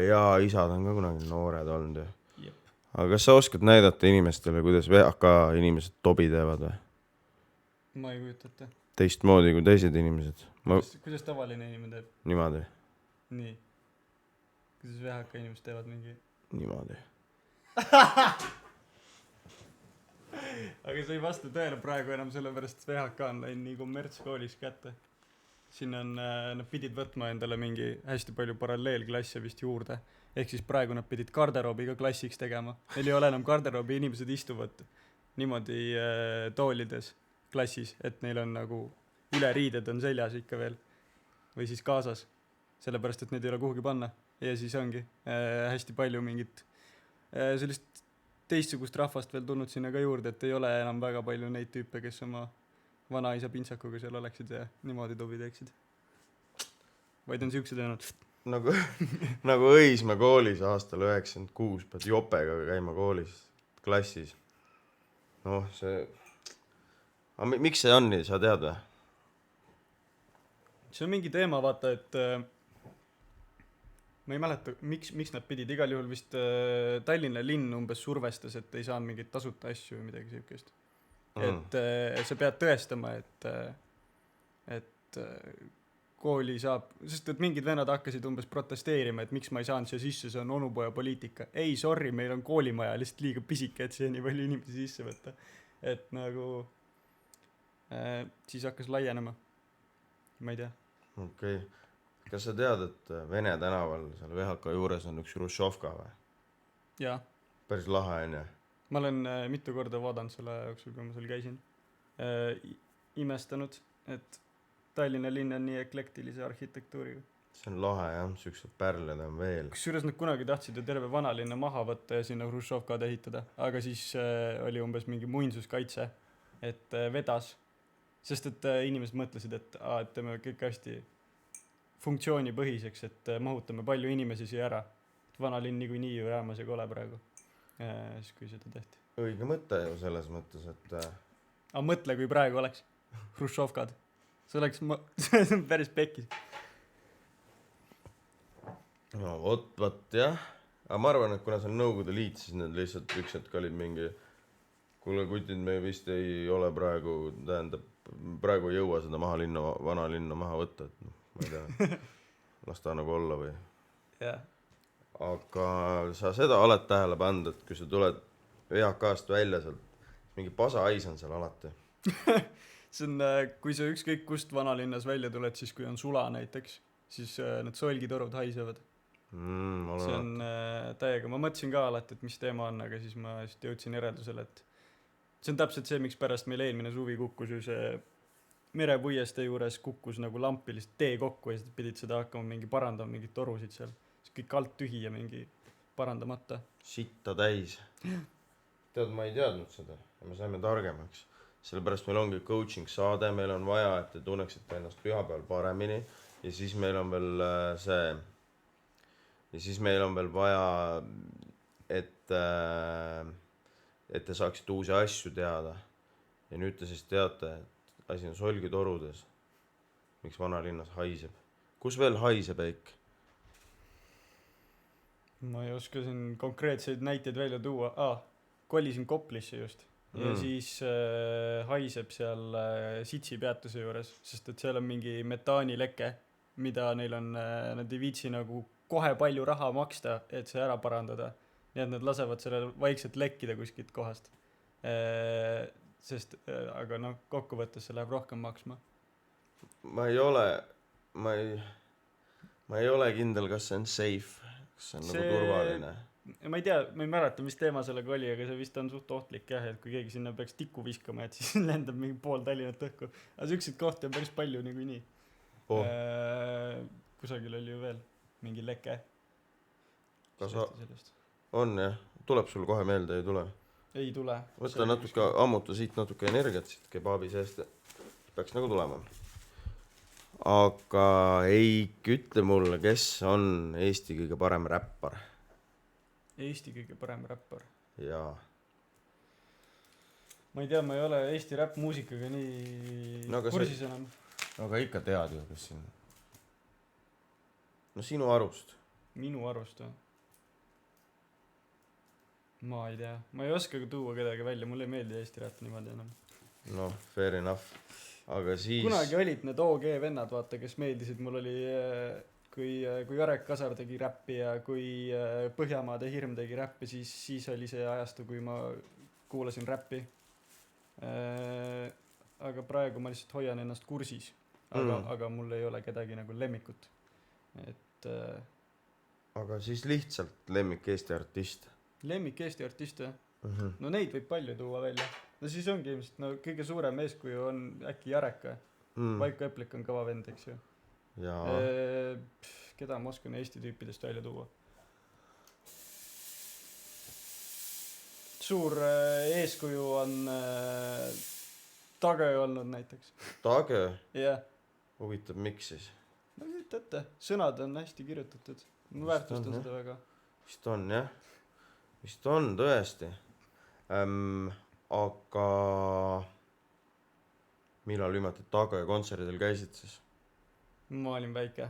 Speaker 2: Jaa, isad on ka kunagi noored olnud ju.
Speaker 1: Jep.
Speaker 2: Aga kas sa oskad näidata inimestele, kuidas VHK inimesed tobi teevad või?
Speaker 1: Ma ei kujutate.
Speaker 2: Teistmoodi kui teised inimesed.
Speaker 1: Kuidas tavaline inimene teeb?
Speaker 2: Niimoodi.
Speaker 1: Nii. Kuidas VHK inimesed teevad mingi?
Speaker 2: Niimoodi.
Speaker 1: Aga see ei vasta tõele praegu enam sellepärast, et VHK on läinud nii kommertskoolis kätte. Siin on, nad pidid võtma endale mingi hästi palju paralleelklasse vist juurde. Ehk siis praegu nad pidid garderoobiga klassiks tegema. Neil ei ole enam garderoobi, inimesed istuvad niimoodi toolides klassis, et neil on nagu üleriided on seljas ikka veel. Või siis kaasas. Sellepärast, et neid ei ole kuhugi panna. Ja siis ongi hästi palju mingit sellist teistsugust rahvast veel tulnud sinna ka juurde, et ei ole enam väga palju neid tüüpe, kes oma vanaisa pintsakuga seal oleksid ja niimoodi tobi teeksid. Vaid on siuksed jäänud.
Speaker 2: Nagu Õismäe koolis aastal 96 pead jopega käima koolis, klassis. Noh, see... Aga miks see on nii, sa tead või?
Speaker 1: See on mingi teema, vaata, et ma ei mäleta, miks nad pidid igal juhul vist Tallinna linn umbes survestas, et ei saanud mingit tasuta asju või midagi siukest. Et sa pead tõestama, et kooli saab, sest et mingid vennad hakkasid umbes protesteerima, et miks ma ei saanud siia sisse, see on onupoja poliitika. Ei, sorry, meil on koolimaja lihtsalt liiga pisike, et siia nii palju inimesi sisse võtta. Et nagu siis hakkas laienema. Ma ei tea.
Speaker 2: Okei. Kas sa tead, et Vene tänaval seal VHK juures on üks Hruštšovka või?
Speaker 1: Jaa.
Speaker 2: Päris lahe on, jah?
Speaker 1: Ma olen mitu korda vaadanud selle jooksul, kui ma seal käisin. Imestanud, et Tallinna linn on nii eklektilise arhitektuuriga. See
Speaker 2: on lahe, jah. Süksed pärled on veel.
Speaker 1: Kusjuures nad kunagi tahtsid ju terve vanalinna maha võtta ja sinna Hruštšovkad ehitada. Aga siis oli umbes mingi muinsuskaitse, et vedas. Sest et inimesed mõtlesid, et teeme kõik hästi funktsioonipõhiseks, et mahutame palju inimesi siia ära. Et vanalinn niikuinii ju jäämas ja kole praegu. Siis kui seda tehti.
Speaker 2: Õige mõte ju selles mõttes, et...
Speaker 1: Aga mõtle, kui praegu oleks Hruštšovkad. See oleks see on päris pekis.
Speaker 2: No võt, jah. Aga ma arvan, et kuna see on Nõukogude Liit, siis need lihtsalt üks hetk olid mingi... Kuule, kutid, me vist ei ole praegu, tähendab, praegu ei jõua seda vanalinna maha võtta, et ma ei tea, las ta nagu olla või.
Speaker 1: Yeah.
Speaker 2: Aga sa seda oled tähele pannud, et kui sa tuled VHK-st välja sealt, mingi pasahais on seal alati.
Speaker 1: See on, kui sa ükskõik kust vanalinnas välja tuled, siis kui on sula näiteks, siis need solgitorud haisevad. See on täiega, ma mõtlesin ka alati, et mis teema on, aga siis ma jõudsin järeldusele, et see on täpselt see, miks pärast meil eelmine suvi kukkus ju see merepuieste juures kukkus nagu lampi lihtsalt tee kokku ja siis pidid seda hakkama mingi parandama, mingid torusid seal. See kõik alt tühi ja mingi parandamata.
Speaker 2: Sitta täis. Tead, ma ei teadnud seda ja me saime targemaks. Sellepärast meil ongi coaching saade, meil on vaja, et te tunneksite ennast pühapäeval paremini ja siis meil on veel ja siis meil on veel vaja, et te saaksite uusi asju teada. Ja nüüd te siis teate, et asi on solgitorudes. Miks vanalinnas haiseb? Kus veel haiseb, Eik?
Speaker 1: Ma ei oska siin konkreetseid näiteid välja tuua. Kolisin Koplisse just. Ja siis haiseb seal Sitsi peatuse juures, sest et seal on mingi metaanileke, mida neil on, nad ei viitsi nagu kohe palju raha maksta, et see ära parandada. Nii et nad lasevad selle vaikselt lekkida kuskilt kohast. Sest, aga noh, kokkuvõttes see läheb rohkem maksma. Ma ei ole kindel, kas see on safe, kas see on nagu turvaline. Ma ei tea, ma ei mäleta, mis teema sellega oli, aga see vist on suht ohtlik jah, et kui keegi sinna peaks tikku viskama, et siis lendab mingi pool Tallinnat õhku. Aga süksid kohti on päris palju niikuinii. Kusagil oli ju veel mingi leke. On jah, tuleb sul kohe meelde, ei tule? Ei tule. Võtta natuke, ammuta siit natuke energiat siit kebaabi seest, peaks nagu tulema.
Speaker 2: aga Eik, ütle mulle, kes on Eesti kõige parem räppar?
Speaker 1: Eesti kõige parem räppar.
Speaker 2: Jaa.
Speaker 1: Ma ei tea, ma ei ole Eesti räppmuusikaga nii
Speaker 2: No aga
Speaker 1: kursis enam.
Speaker 2: Aga ikka tead ju, kes siin. No sinu arust.
Speaker 1: Minu arust või? Ma ei tea. Ma ei oska tuua kedagi välja, mulle ei meeldi Eesti räpp niimoodi enam.
Speaker 2: No, fair enough. Aga siis...
Speaker 1: Kunagi olid need OG vennad, vaata, kes meeldisid. Mul oli, kui Jarek Kasar tegi räppi ja kui Põhjamaade Hirm tegi räppi, siis oli see ajastu, kui ma kuulasin räppi. Aga praegu ma lihtsalt hoian ennast kursis. Aga mul ei ole kedagi nagu lemmikut. Et...
Speaker 2: Aga siis lihtsalt lemmik Eesti artist.
Speaker 1: Lemmik Eesti artist, jah? No neid võib palju tuua välja. No siis ongi ilmselt, no kõige suurem eeskuju on äkki Jarek. Vaiko Eplik on kõva vend, eks ju. Keda ma oskan Eesti tüüpidest välja tuua? Suur eeskuju on Tage olnud näiteks.
Speaker 2: Tage?
Speaker 1: Jah.
Speaker 2: Huvitav, miks siis?
Speaker 1: No nüüd ette, sõnad on hästi kirjutatud. Ma väärtustan seda väga.
Speaker 2: Vist on, jah. Vist on, tõesti. Aga millal viimati Tage kontserdil käisid siis?
Speaker 1: Ma olin väike.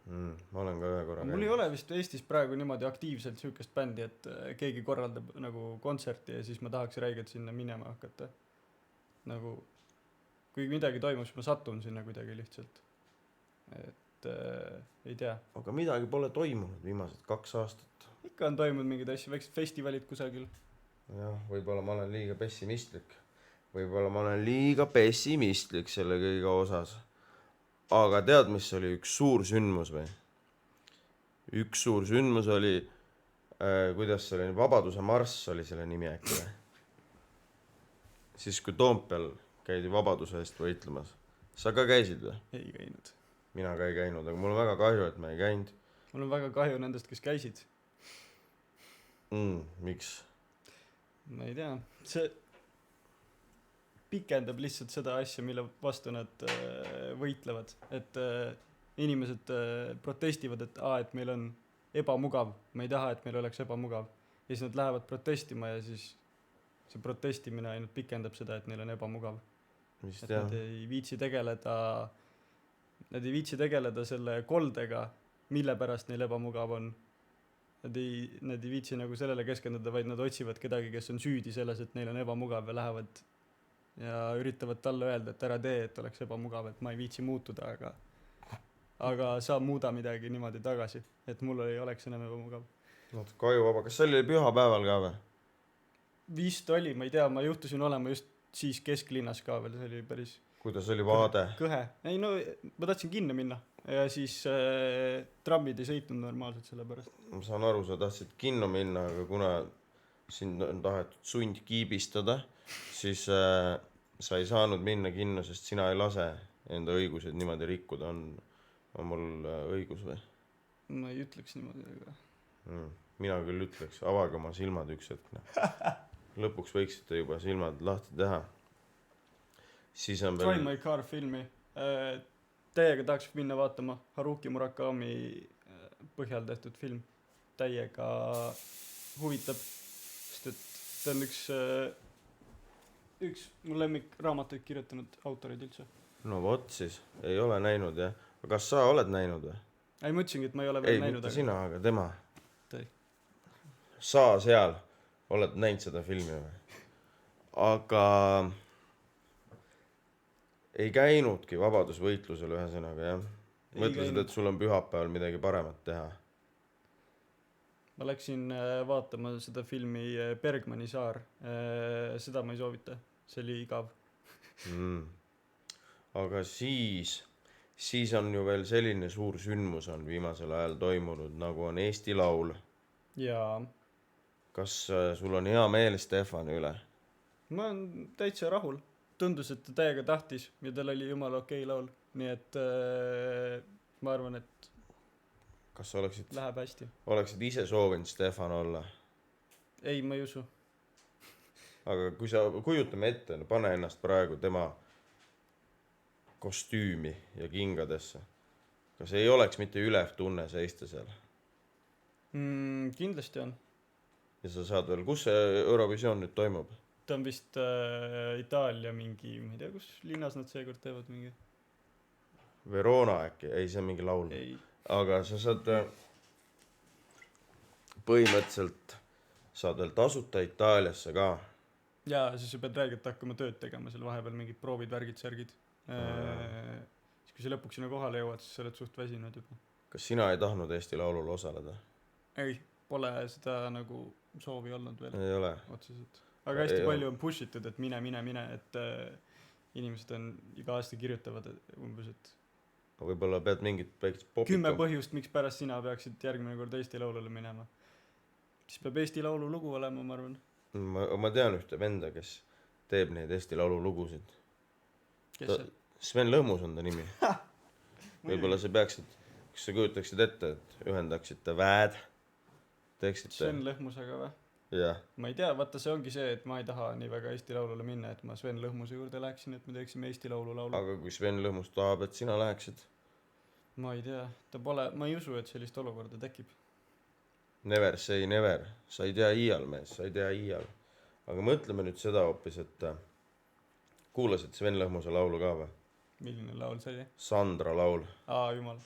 Speaker 2: Ma olen ka ühe korra
Speaker 1: Mul ei ole vist Eestis praegu niimoodi aktiivselt süükest bändi, et keegi korraldab nagu kontserti ja siis ma tahaks räigelt sinna minema hakata. Nagu, kui midagi toimub, siis ma satun sinna kuidagi lihtsalt. Et ei tea.
Speaker 2: Aga midagi pole toimunud viimased 2 aastat.
Speaker 1: Ikka on toimunud mingid asju, väiksed festivalid kusagil.
Speaker 2: Jah, võib-olla ma olen liiga pessimistlik. Võib-olla ma olen liiga pessimistlik selle kõige osas. Aga tead, mis oli üks suur sündmus või? Üks suur sündmus oli, kuidas see oli, Vabaduse marss oli selle nimi äkki. Siis kui Toompeal käidi Vabaduse eest võitlemas. Sa ka käisid või?
Speaker 1: Ei käinud.
Speaker 2: Mina ka ei käinud, aga mul on väga kahju, et ma ei käinud.
Speaker 1: Mul on väga kahju nendest, kes käisid.
Speaker 2: Miks?
Speaker 1: Ma ei tea. See pikendab lihtsalt seda asja, mille vastu nad võitlevad. Et inimesed protestivad, et meil on ebamugav. Ma ei taha, et meil oleks ebamugav. Ja siis nad lähevad protestima ja siis see protestimine ainult pikendab seda, et neil on ebamugav.
Speaker 2: Vist,
Speaker 1: et nad ei viitsi tegeleda selle koldega, mille pärast neil ebamugav on. Nad ei viitsi nagu sellele keskenduda, vaid nad otsivad kedagi, kes on süüdi selles, et neil on ebamugav ja lähevad ja üritavad talle öelda, et ära tee, et oleks ebamugav, et ma ei viitsi muutuda, aga sa muuda midagi niimoodi tagasi, et mul ei oleks enam ebamugav.
Speaker 2: Natuke ajuvaba. Kas see oli pühapäeval ka või?
Speaker 1: Vist oli, ma ei tea, ma juhtusin olema just siis kesklinnas ka veel, see oli päris...
Speaker 2: Kuidas oli vaade?
Speaker 1: Kõhe. Ei, no ma tahtsin kinno minna ja siis trammid ei sõitnud normaalselt selle pärast.
Speaker 2: Ma saan aru, sa tahtsid kinno minna, aga kuna sind on tahetud sundkiibistada, siis sa ei saanud minna kinno, sest sina ei lase enda õigused niimoodi rikkuda. On mul õigus või?
Speaker 1: Ma ei ütleks niimoodi, aga...
Speaker 2: Mina küll ütleks, avage oma silmad üks hetk. Lõpuks võiksite juba silmad lahti teha. Siis on
Speaker 1: Drive My Car filmi. Täiega tahaks minna vaatama Haruki Murakami põhjal tehtud film. Täiega huvitab, sest et ta on üks mu lemmik raamatuid kirjutanud autorid üldse.
Speaker 2: No vot siis, ei ole näinud jah. Kas sa oled näinud või?
Speaker 1: Ei, mõtlesingi, et ma ei ole veel näinud.
Speaker 2: Ei, mitte sina, aga tema.
Speaker 1: Tõi.
Speaker 2: Sa seal oled näinud seda filmi või? Aga ei käinudki vabadusvõitlusel ühesõnaga, jah. Mõtlesid, et sul on pühapäeval midagi paremat teha.
Speaker 1: Ma läksin vaatama seda filmi Bergmani saar. Seda ma ei soovita. See oli igav.
Speaker 2: Aga siis on ju veel selline suur sündmus on viimasel ajal toimunud, nagu on Eesti Laul.
Speaker 1: Jaa.
Speaker 2: Kas sul on hea meel Stefani üle?
Speaker 1: Ma olen täitsa rahul. Tundus, et ta täiega tahtis ja tal oli jumala okei laul. Nii et ma arvan, et
Speaker 2: kas sa
Speaker 1: läheb hästi.
Speaker 2: Oleksid ise soovinud Stefan olla?
Speaker 1: Ei, ma ei usu.
Speaker 2: Aga kui sa kujutame ette, pane ennast praegu tema kostüümi ja kingadesse. Kas ei oleks mitte ülev tunne seista seal?
Speaker 1: Kindlasti on.
Speaker 2: Ja sa saad veel, kus see Eurovisioon nüüd toimub?
Speaker 1: Ta on vist Itaalia mingi, ma ei tea, kus linnas nad seekord teevad mingi.
Speaker 2: Verona äkki? Ei, see on mingi laul.
Speaker 1: Ei.
Speaker 2: Aga sa saad põhimõtteliselt saad veel tasuta Itaaliasse ka.
Speaker 1: Jaa, siis sa pead räigelt hakkama tööd tegema seal vahepeal, mingid proovid, värgid, särgid. Siis kui sa lõpuks sinna kohale jõuad, siis sa oled suht väsinud juba.
Speaker 2: Kas sina ei tahtnud Eesti Laulul osaleda?
Speaker 1: Ei, pole seda nagu soovi olnud veel.
Speaker 2: Ei ole.
Speaker 1: Otseselt. Aga hästi palju on push itud, et mine, et inimesed on iga aasta kirjutavad umbes, et
Speaker 2: võib-olla pead mingit väikest popika.
Speaker 1: 10 põhjust, miks pärast sina peaksid järgmine kord Eesti Laulule minema. Siis peab Eesti Laulu lugu olema, ma arvan.
Speaker 2: Ma tean ühte venda, kes teeb neid Eesti Laulu lugusid.
Speaker 1: Kes see?
Speaker 2: Sven Lõhmus on ta nimi. Võib-olla sa peaksid, kas sa kujutaksid ette, et ühendaksite väed, teeksite...
Speaker 1: Sven Lõhmusega või?
Speaker 2: Jah.
Speaker 1: Ma ei tea, vaata see ongi see, et ma ei taha nii väga Eesti Laulule minna, et ma Sven Lõhmuse juurde läheksin, et me teeksime Eesti Laulu laulu.
Speaker 2: Aga kui Sven Lõhmus tahab, et sina läheksid?
Speaker 1: Ma ei tea, ma ei usu, et sellist olukorda tekib.
Speaker 2: Never say never. Sa ei tea iial, mees, sa ei tea iial. Aga mõtleme nüüd seda hoopis, et kuulasid Sven Lõhmuse laulu ka või?
Speaker 1: Milline laul see oli?
Speaker 2: Sandra laul.
Speaker 1: Jumal.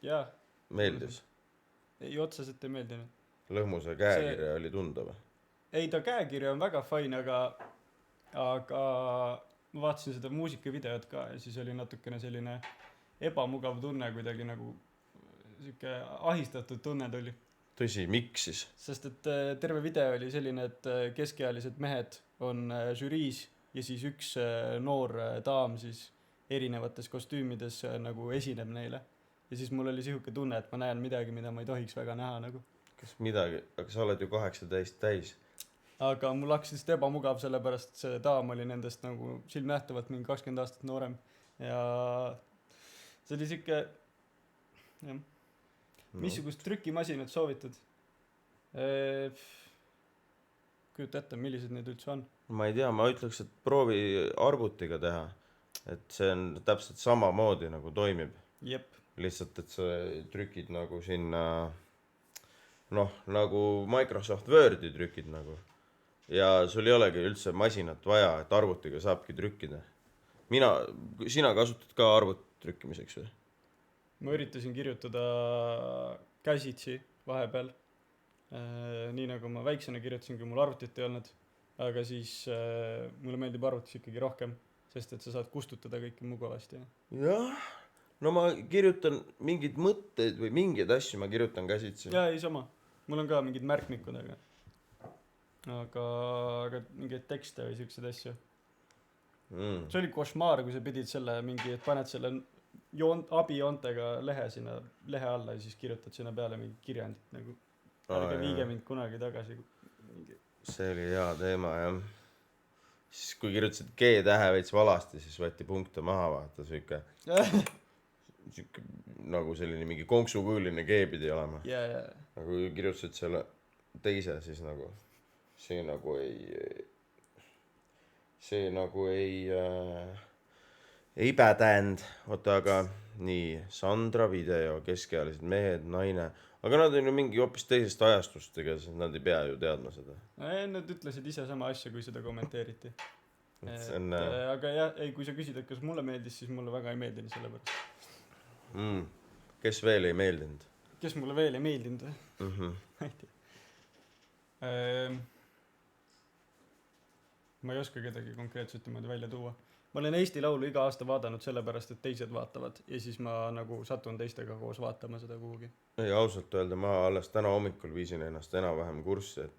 Speaker 1: Jaa.
Speaker 2: Meeldis?
Speaker 1: Ei, otseselt ei meeldinud.
Speaker 2: Lõhmuse käekirja oli tunda või?
Speaker 1: Ei, ta käekirja on väga fine, aga ma vaatasin seda muusikavideot ka ja siis oli natukene selline ebamugav tunne, kuidagi nagu siuke ahistatud tunne tuli.
Speaker 2: Tõsi, miks siis?
Speaker 1: Sest et terve video oli selline, et keskealised mehed on žüriis ja siis üks noor daam siis erinevates kostüümides nagu esineb neile. Ja siis mul oli sihuke tunne, et ma näen midagi, mida ma ei tohiks väga näha nagu.
Speaker 2: Kas midagi? Aga sa oled ju 18 täis.
Speaker 1: Aga mul hakkas lihtsalt ebamugav, sellepärast see daam oli nendest nagu silmnähtavalt mingi 20 aastat noorem. Ja see oli siuke... Jah. Missugust trükimasinat soovitud? Kujuta ette, millised need üldse on?
Speaker 2: Ma ei tea, ma ütleks, et proovi arvutiga teha. Et see on täpselt sama moodi nagu toimib.
Speaker 1: Jep.
Speaker 2: Lihtsalt, et sa trükid nagu sinna, nagu Microsoft Wordi trükid nagu. Ja sul ei olegi üldse masinat vaja, et arvutiga saabki trükkida. Sina kasutad ka arvuti trükkimiseks või?
Speaker 1: Ma üritasin kirjutada käsitsi vahepeal. Nii nagu ma väiksena kirjutasin, kui mul arvutit ei olnud. Aga siis mulle meeldib arvutis ikkagi rohkem, sest et sa saad kustutada kõike mugavasti.
Speaker 2: Jah, no ma kirjutan mingid mõtteid või mingeid asju ma kirjutan käsitsi.
Speaker 1: Jaa, ei sama. Mul on ka mingid märkmikud, aga mingeid tekste või siukseid asju. See oli košmaar, kui sa pidid selle mingi, et paned selle abijoontega lehe sinna lehe alla ja siis kirjutad sinna peale mingi kirjandit nagu. Ärge viige mind kunagi tagasi.
Speaker 2: See oli hea teema, jah. Siis kui kirjutasid G-tähe veits valasti, siis võeti punkte maha, vaata siuke nagu selline mingi konksukujuline G pidi olema. Aga kui kirjutasid selle teise, siis nagu see nagu ei pädänd. Oota, aga nii, Sandra video, keskealised mehed, naine. Aga nad on ju mingi hoopis teisest ajastust, ega nad ei pea ju teadma seda.
Speaker 1: Nad ütlesid ise sama asja, kui seda kommenteeriti.
Speaker 2: Aga
Speaker 1: jah, kui sa küsid, et kas mulle meeldis, siis mulle väga ei meeldinud selle pärast.
Speaker 2: Kes veel ei meeldinud?
Speaker 1: Kes mulle veel ei meeldinud? Ma ei tea. Ma ei oska kedagi konkreetselt niimoodi välja tuua. Ma olen Eesti Laulu iga aasta vaadanud sellepärast, et teised vaatavad ja siis ma nagu satun teistega koos vaatama seda kuhugi.
Speaker 2: Ei, ausalt öelda, ma alles täna hommikul viisin ennast enam-vähem kurssi, et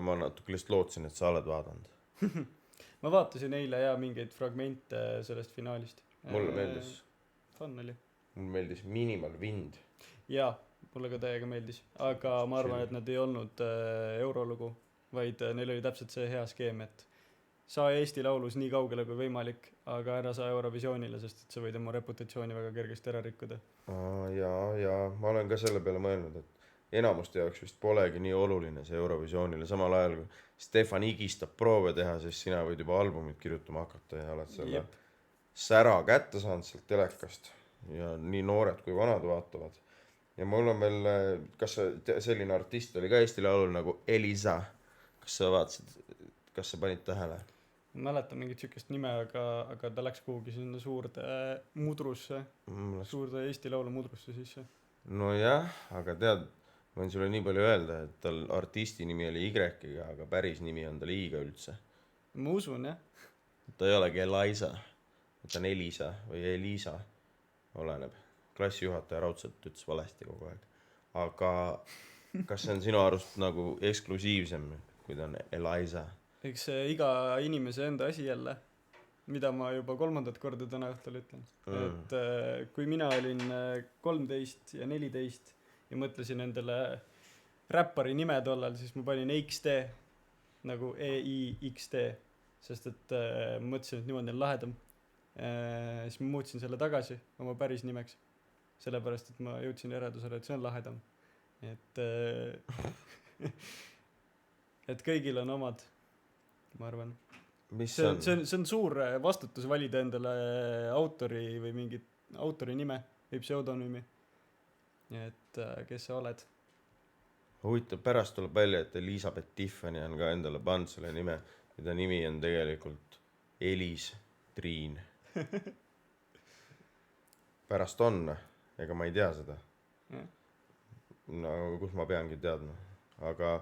Speaker 2: ma natuke lihtsalt lootsin, et sa oled vaadanud.
Speaker 1: Ma vaatasin eile mingeid fragmente sellest finaalist.
Speaker 2: Mulle meeldis.
Speaker 1: Fun oli.
Speaker 2: Mulle meeldis Minimal Wind.
Speaker 1: Jaa, mulle ka täiega meeldis. Aga ma arvan, et nad ei olnud eurolugu, vaid neil oli täpselt see hea skeem, et saa Eesti Laulus nii kaugele kui võimalik, aga ära saa Eurovisioonile, sest et see võid oma reputatsiooni väga kergesti ära rikkuda.
Speaker 2: Ja ma olen ka selle peale mõelnud, et enamuste jaoks vist polegi nii oluline see Eurovisioonile, samal ajal kui Stefan higistab proove teha, siis sina võid juba albumit kirjutama hakata ja oled selle sära kätte saanud sealt telekast ja nii noored kui vanad vaatavad. Ja mul on veel, selline artist oli ka Eesti Laulul nagu Elisa, kas sa vaatasid, kas sa panid tähele?
Speaker 1: Ma mäletan mingit sükest nime, aga ta läks kuhugi sinna suurde mudrusse, suurde Eesti Laulu mudrusse sisse.
Speaker 2: No jah, aga tead, võin sulle nii palju öelda, et tal artisti nimi oli Y-ga, aga päris nimi on tal I-ga üldse.
Speaker 1: Ma usun, jah.
Speaker 2: Ta ei olegi Elisa, ta on Elisa või Elisa, oleneb. Klassijuhataja raudselt ütles valesti kogu aeg. Aga kas see on sinu arust nagu eksklusiivsem, kui ta on Elisa?
Speaker 1: Eks iga inimese enda asi jälle, mida ma juba 3. korda täna õhtul ütlen. Et kui mina olin 13 ja 14 ja mõtlesin endale räppari nime tollal, siis ma panin XD, nagu EIXD, sest et ma mõtlesin, et niimoodi on lahedam. Siis ma muutsin selle tagasi oma päris nimeks, sellepärast, et ma jõudsin järeldusele, et see on lahedam. Et kõigil on omad, ma arvan. See on suur vastutus valida endale autori või mingit autori nime või pseudonüümi. Et kes sa oled.
Speaker 2: Huvitav, pärast tuleb välja, et Elizabeth Tiffany on ka endale pannud selle nime ja ta nimi on tegelikult Elis Triin. Pärast on, ega ma ei tea seda. No kus ma peangi teadma. Aga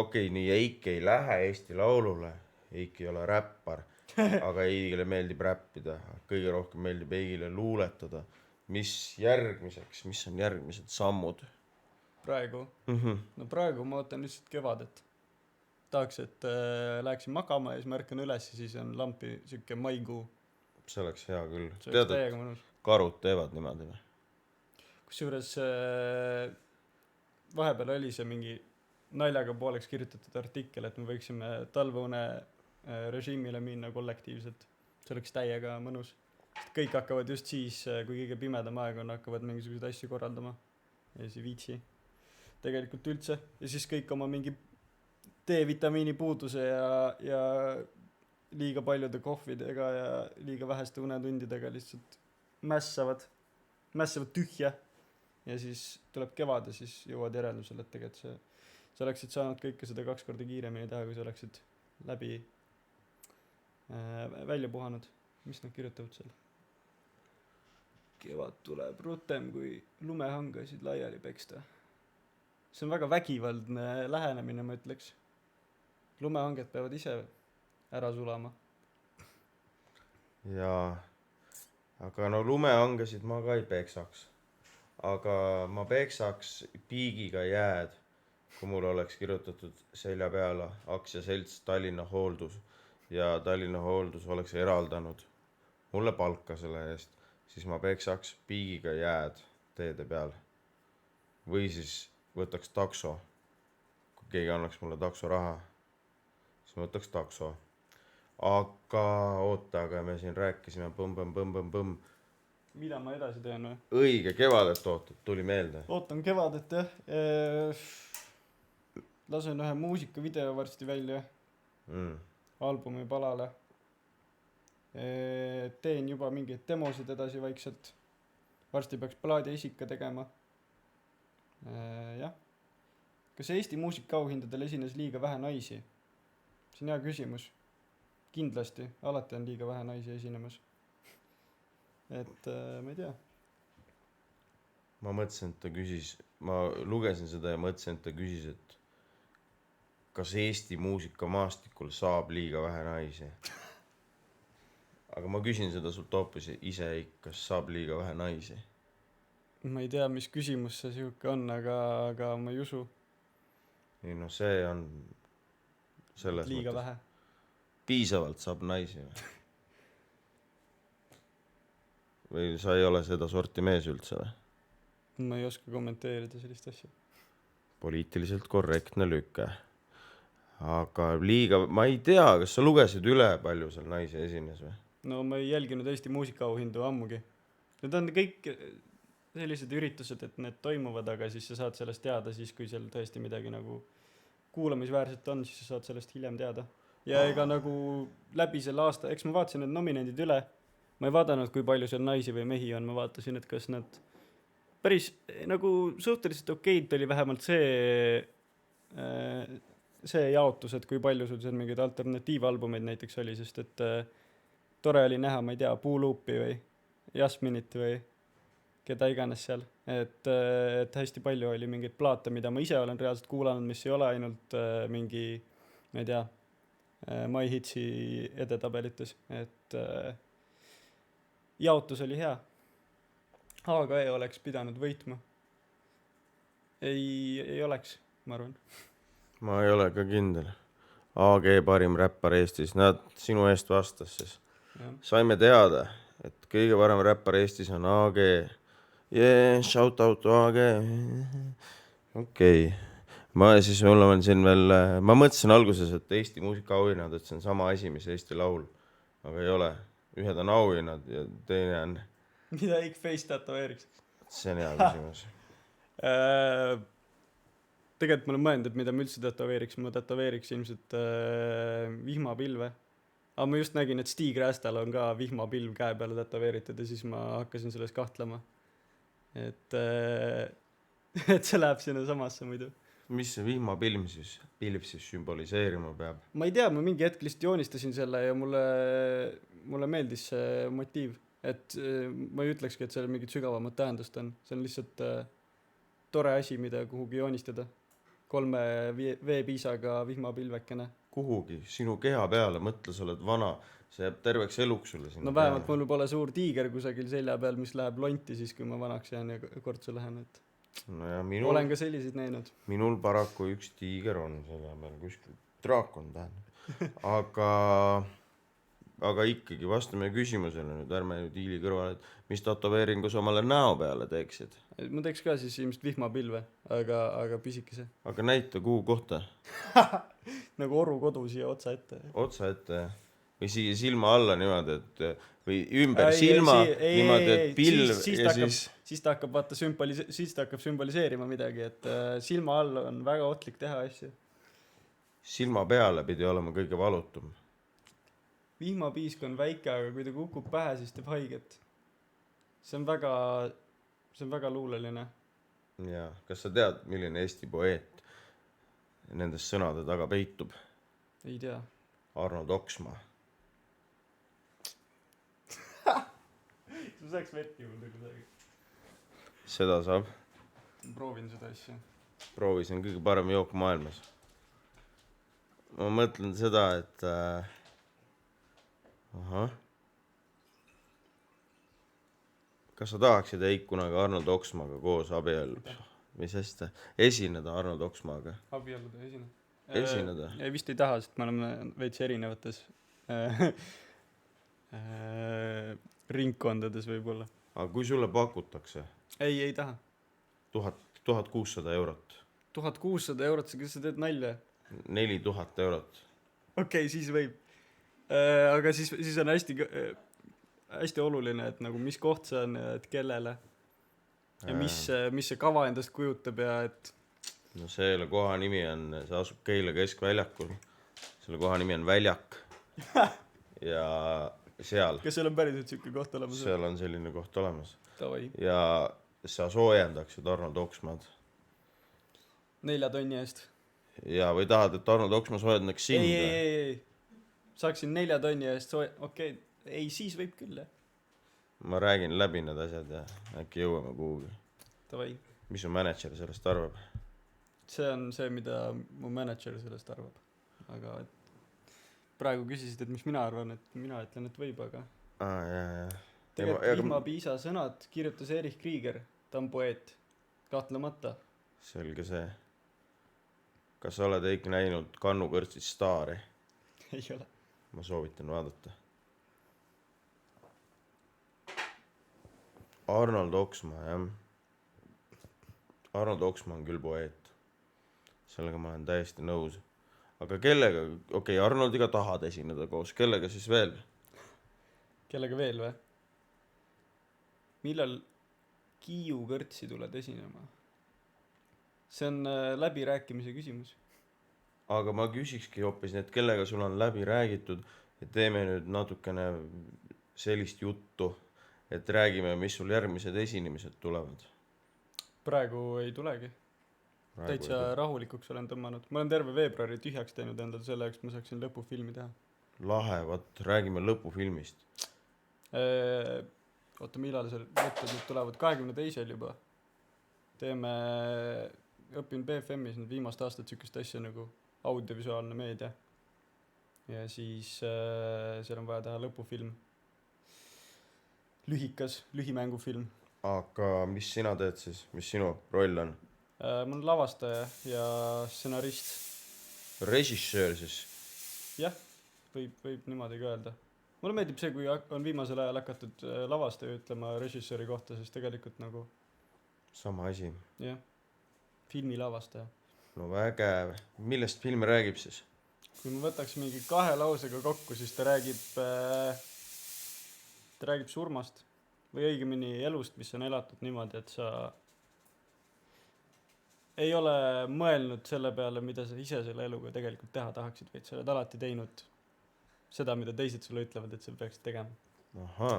Speaker 2: okei, nii Eik ei lähe Eesti Laulule, Eik ei ole räppar, aga Eigile meeldib räppida, kõige rohkem meeldib Eigile luuletada. Mis on järgmised sammud?
Speaker 1: Praegu? No praegu ma ootan lihtsalt kevadet. Tahaks, et läheksin magama ja siis märkan üles ja siis on lampi siuke maikuu.
Speaker 2: See oleks hea küll.
Speaker 1: See oleks täiega mõnus.
Speaker 2: Karud teevad niimoodi või?
Speaker 1: Kusjuures vahepeal oli see mingi naljaga pooleks kirjutatud artikkel, et me võiksime talveune režiimile minna kollektiivselt. See oleks täiega mõnus. Kõik hakkavad just siis, kui kõige pimedam aeg on, hakkavad mingisuguseid asju korraldama. Ja siis viitsi. Tegelikult üldse. Ja siis kõik oma mingi D-vitamiini puuduse ja liiga paljude kohvidega ja liiga väheste unetundidega lihtsalt mässavad tühja. Ja siis tuleb kevad ja siis jõuad järeldusele, et tegelikult sa oleksid saanud kõike seda 2 korda kiiremini teha, kui sa oleksid läbi välja puhanud. Mis nad kirjutavad seal? Kevad tuleb rutem, kui lumehangasid laiali peksta. See on väga vägivaldne lähenemine, ma ütleks. Lumehanged peavad ise ära sulama.
Speaker 2: Jaa, aga no lumehangasid ma ka ei peksaks. Aga ma peksaks piigiga jääd, kui mul oleks kirjutatud selja peale aktsiaselts Tallinna Hooldus ja Tallinna Hooldus oleks eraldanud mulle palka selle eest, siis ma peksaks piigiga jääd teede peal. Või siis võtaks takso. Kui keegi annaks mulle takso raha, siis ma võtaks takso. Aga oota, aga me siin rääkisime põmm.
Speaker 1: Mida ma edasi teen või?
Speaker 2: Õige, kevadet ootad, tuli meelde.
Speaker 1: Ootan kevadet, jah. Lasen ühe muusikavideo varsti välja. Albumi palale. Teen juba mingeid demosid edasi vaikselt. Varsti peaks plaadi esika tegema. Jah. Kas Eesti muusikaauhindadel esines liiga vähe naisi? See on hea küsimus. Kindlasti, alati on liiga vähe naisi esinemas. Et ma ei tea.
Speaker 2: Ma mõtlesin, et ta küsis, ma lugesin seda ja mõtlesin, et ta küsis, et kas Eesti muusikamaastikul saab liiga vähe naisi? Aga ma küsin seda sult hoopis ise, kas saab liiga vähe naisi?
Speaker 1: Ma ei tea, mis küsimus see siuke on, aga ma ei usu.
Speaker 2: Ei no see on selles
Speaker 1: liiga
Speaker 2: mõttes.
Speaker 1: Vähe.
Speaker 2: Piisavalt saab naisi või? Või sa ei ole seda sorti mees üldse või?
Speaker 1: Ma ei oska kommenteerida sellist asja.
Speaker 2: Poliitiliselt korrektne lükke. Aga liiga, ma ei tea, kas sa lugesid üle palju seal naisi esines või?
Speaker 1: No ma ei jälginud Eesti muusikaauhindu ammugi. Need on kõik sellised üritused, et need toimuvad, aga siis sa saad sellest teada siis, kui seal tõesti midagi nagu kuulamisväärset on, siis sa saad sellest hiljem teada. Ja ega nagu läbi selle aasta, eks ma vaatasin need nominendid üle, ma ei vaadanud, kui palju seal naisi või mehi on, ma vaatasin, et kas nad päris nagu suhteliselt okeid oli vähemalt see jaotus, et kui palju sul seal mingeid alternatiivalbumeid näiteks oli, sest et tore oli näha, ma ei tea, Puuluupi või Jasminit või keda iganes seal, et hästi palju oli mingeid plaate, mida ma ise olen reaalselt kuulanud, mis ei ole ainult mingi, ma ei tea, My Hitsi edetabelites, et jaotus oli hea. AG oleks pidanud võitma. Ei oleks, ma arvan.
Speaker 2: Ma ei ole ka kindel. AG parim räppar Eestis, nad sinu eest vastas siis.
Speaker 1: Ja.
Speaker 2: Saime teada, et kõige parem räppar Eestis on AG. Yeah, shout out to AG. Okei. Ma olen siin veel, ma mõtlesin alguses, et Eesti muusikaauhinnad, et see on sama asi, mis Eesti Laul, aga ei ole. Ühed on auhinnad ja teine on...
Speaker 1: Mida Ike Face tätoveeriks?
Speaker 2: See on hea küsimus.
Speaker 1: Tegelikult ma olen mõelnud, et mida ma üldse tätoveeriks, ma tätoveeriks ilmselt vihmapilve. Aga ma just nägin, et Stig Rästal on ka vihmapilv käe peale tätoveeritud ja siis ma hakkasin selles kahtlema. Et see läheb sinna samasse muidu.
Speaker 2: Mis see vihmapilv siis sümboliseerima peab?
Speaker 1: Ma ei tea, ma mingi hetk lihtsalt joonistasin selle ja mulle meeldis see motiiv. Et ma ei ütlekski, et seal mingit sügavamat tähendust on. See on lihtsalt tore asi, mida kuhugi joonistada. 3 veepiisaga vihmapilvekene.
Speaker 2: Kuhugi, sinu keha peale, mõtle, sa oled vana, see jääb terveks eluks sulle sinna.
Speaker 1: No vähemalt mul pole suur tiiger kusagil selja peal, mis läheb lonti siis, kui ma vanaks jään ja kortsu lähen. Et
Speaker 2: no ja
Speaker 1: olen ka selliseid näinud.
Speaker 2: Minul paraku üks tiiger on selja peal, kuskil draakon tähendab. Aga ikkagi vastame küsimusele nüüd, ärme nüüd hiili kõrvale, et mis tätoveeringu sa omale näo peale teeksid?
Speaker 1: Ma teeks ka siis ilmselt vihmapilve, aga pisikese.
Speaker 2: Aga näita kuhu kohta?
Speaker 1: Nagu oru kodu siia otsa ette.
Speaker 2: Otsa ette või siia silma alla niimoodi, et või ümber silma niimoodi, et pilv ja
Speaker 1: siis ta hakkab sümboliseerima midagi, et silma all on väga ohtlik teha asju.
Speaker 2: Silma peale pidi olema kõige valutum.
Speaker 1: Vihmapiisk on väike, aga kui ta kukub pähe, siis teeb haiget. See on väga luuleline.
Speaker 2: Ja, kas sa tead, milline Eesti poeet nendest sõnade taga peitub?
Speaker 1: Ei tea.
Speaker 2: Arnold Oksmaa.
Speaker 1: Sa saaks vett juurde kuidagi.
Speaker 2: Seda saab.
Speaker 1: Proovin seda asja.
Speaker 2: Proovi, see on kõige parem jook maailmas. Ma mõtlen seda, et kas sa tahaksid Eik kunagi Arnold Oksmaaga koos esineda Arnold Oksmaaga?
Speaker 1: Abielluda,
Speaker 2: esineda?
Speaker 1: Ei, vist ei taha, sest me oleme veits erinevates ringkondades võib-olla.
Speaker 2: Aga kui sulle pakutakse?
Speaker 1: Ei taha.
Speaker 2: 1600 eurot.
Speaker 1: 1600 eurot, kas sa teed nalja?
Speaker 2: 4000 eurot.
Speaker 1: Okei, siis võib. Aga siis on hästi oluline, et nagu mis koht see on ja et kellele ja mis see kava endast kujutab ja et
Speaker 2: no selle koha nimi on, see asub Keila keskväljakul, selle koha nimi on Väljak ja seal
Speaker 1: kas seal on päriselt siuke koht olemas?
Speaker 2: Seal on selline koht olemas.
Speaker 1: Tavai.
Speaker 2: Ja sa soojendaksid Arnold Oksmaad
Speaker 1: 4 tonni eest
Speaker 2: ja või tahad, et Arnold Oksmaa soojendaks sind?
Speaker 1: Ei saaksin 4 tonni eest okei, ei, siis võib küll, jah.
Speaker 2: Ma räägin läbi need asjad ja äkki jõuame kuhugi.
Speaker 1: Tavai.
Speaker 2: Mis su manager sellest arvab?
Speaker 1: See on see, mida mu manager sellest arvab. Aga praegu küsisid, et mis mina arvan, et mina ütlen, et võib, aga...
Speaker 2: jah.
Speaker 1: Tegelikult Vihmapiisa sõnad kirjutas Erich Krieger, ta on poeet. Kahtlemata.
Speaker 2: Selge see. Kas sa oled Eik näinud Kannu kõrtsid Staari?
Speaker 1: Ei ole.
Speaker 2: Ma soovitan vaadata. Arnold Oksmaa, jah. Arnold Oksmaa on küll poeet. Sellega ma olen täiesti nõus. Aga kellega, okei, Arnoldiga tahad esineda koos, kellega siis veel?
Speaker 1: Kellega veel või? Millal Hiiu kõrtsi tuled esinema? See on läbirääkimise küsimus.
Speaker 2: aga ma küsikski hoopis, et kellega sul on läbi räägitud, et teeme nüüd natukene sellist juttu, et räägime, mis sul järgmised esinemised tulevad.
Speaker 1: Praegu ei tulegi. Täitsa rahulikuks olen tõmmanud. Ma olen terve veebruari tühjaks teinud endal selle jaoks, et ma saaksin lõpufilmi teha.
Speaker 2: Lahe, võt, räägime lõpufilmist.
Speaker 1: Oota, millal see võtted nüüd tulevad? 22. juba. Õpin BFM-is nüüd viimast aastat sükest asja nagu audiovisuaalne meedia. Ja siis seal on vaja teha lõpufilm. Lühimängufilm.
Speaker 2: Aga mis sina teed siis? Mis sinu roll on?
Speaker 1: Mul on lavastaja ja stsenarist.
Speaker 2: Režissöör siis?
Speaker 1: Jah, võib niimoodi ka öelda. Mulle meeldib see, kui on viimasel ajal hakatud lavastaja ütlema režissööri kohta, siis tegelikult nagu
Speaker 2: sama asi.
Speaker 1: jah, filmi lavastaja.
Speaker 2: No vägev. Millest film räägib siis?
Speaker 1: Kui ma võtaks mingi 2 lausega kokku, siis ta räägib surmast või õigemini elust, mis on elatud niimoodi, et sa ei ole mõelnud selle peale, mida sa ise selle eluga tegelikult teha tahaksid, vaid sa oled alati teinud seda, mida teised sulle ütlevad, et sa peaksid tegema.
Speaker 2: Aha.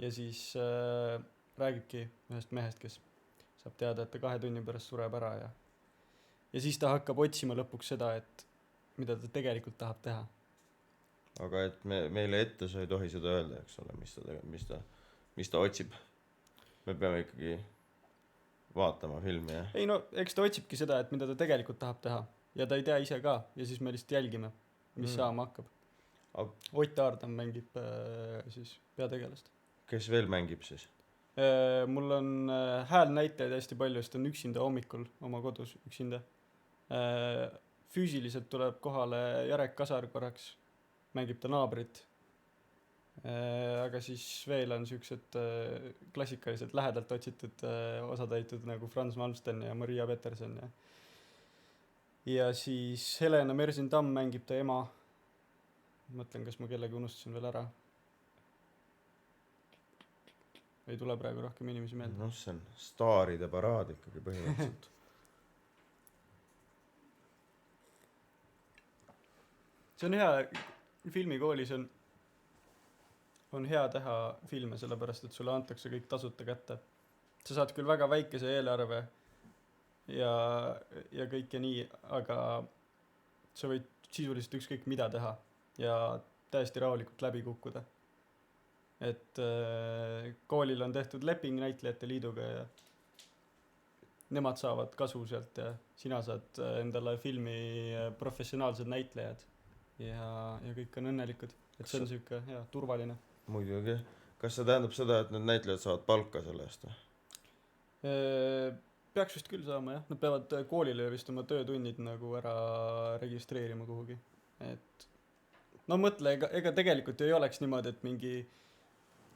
Speaker 1: Ja siis räägibki ühest mehest, kes saab teada, et ta 2 tunni pärast sureb ära ja siis ta hakkab otsima lõpuks seda, et mida ta tegelikult tahab teha.
Speaker 2: Aga et meile ette sa ei tohi seda öelda, eks ole, mis ta otsib. Me peame ikkagi vaatama filmi, jah?
Speaker 1: Ei no, eks ta otsibki seda, et mida ta tegelikult tahab teha. Ja ta ei tea ise ka. Ja siis me lihtsalt jälgime, mis saama hakkab. Ott Aardam mängib siis peategelast.
Speaker 2: Kes veel mängib siis?
Speaker 1: Mul on häälnäitajaid hästi palju, sest on üksinda hommikul oma kodus üksinda. Füüsiliselt tuleb kohale Jarek Kasar korraks. Mängib ta naabrit. Aga siis veel on siuksed klassikaliselt lähedalt otsitud osatäitud nagu Frans Malmsten ja Maria Peterson ja siis Helena Mersin-Tamm mängib ta ema. Mõtlen, kas ma kellegi unustasin veel ära. Ei tule praegu rohkem inimesi meelde.
Speaker 2: No see on staaride paraad ikkagi põhimõtteliselt.
Speaker 1: See on hea, filmikoolis on hea teha filme, sellepärast et sulle antakse kõik tasuta kätte. Sa saad küll väga väikese eelarve ja kõike nii, aga sa võid sisuliselt ükskõik mida teha ja täiesti rahulikult läbi kukkuda. Et koolil on tehtud leping näitlejate liiduga ja nemad saavad kasu sealt ja sina saad endale filmi professionaalsed näitlejad ja kõik on õnnelikud. Et see on siuke hea, turvaline.
Speaker 2: Muidugi. Kas see tähendab seda, et need näitlejad saavad palka selle eest?
Speaker 1: Peaks vist küll saama, jah. Nad peavad koolile vist oma töötunnid nagu ära registreerima kuhugi. Et no mõtle, ega tegelikult ei oleks niimoodi, et mingi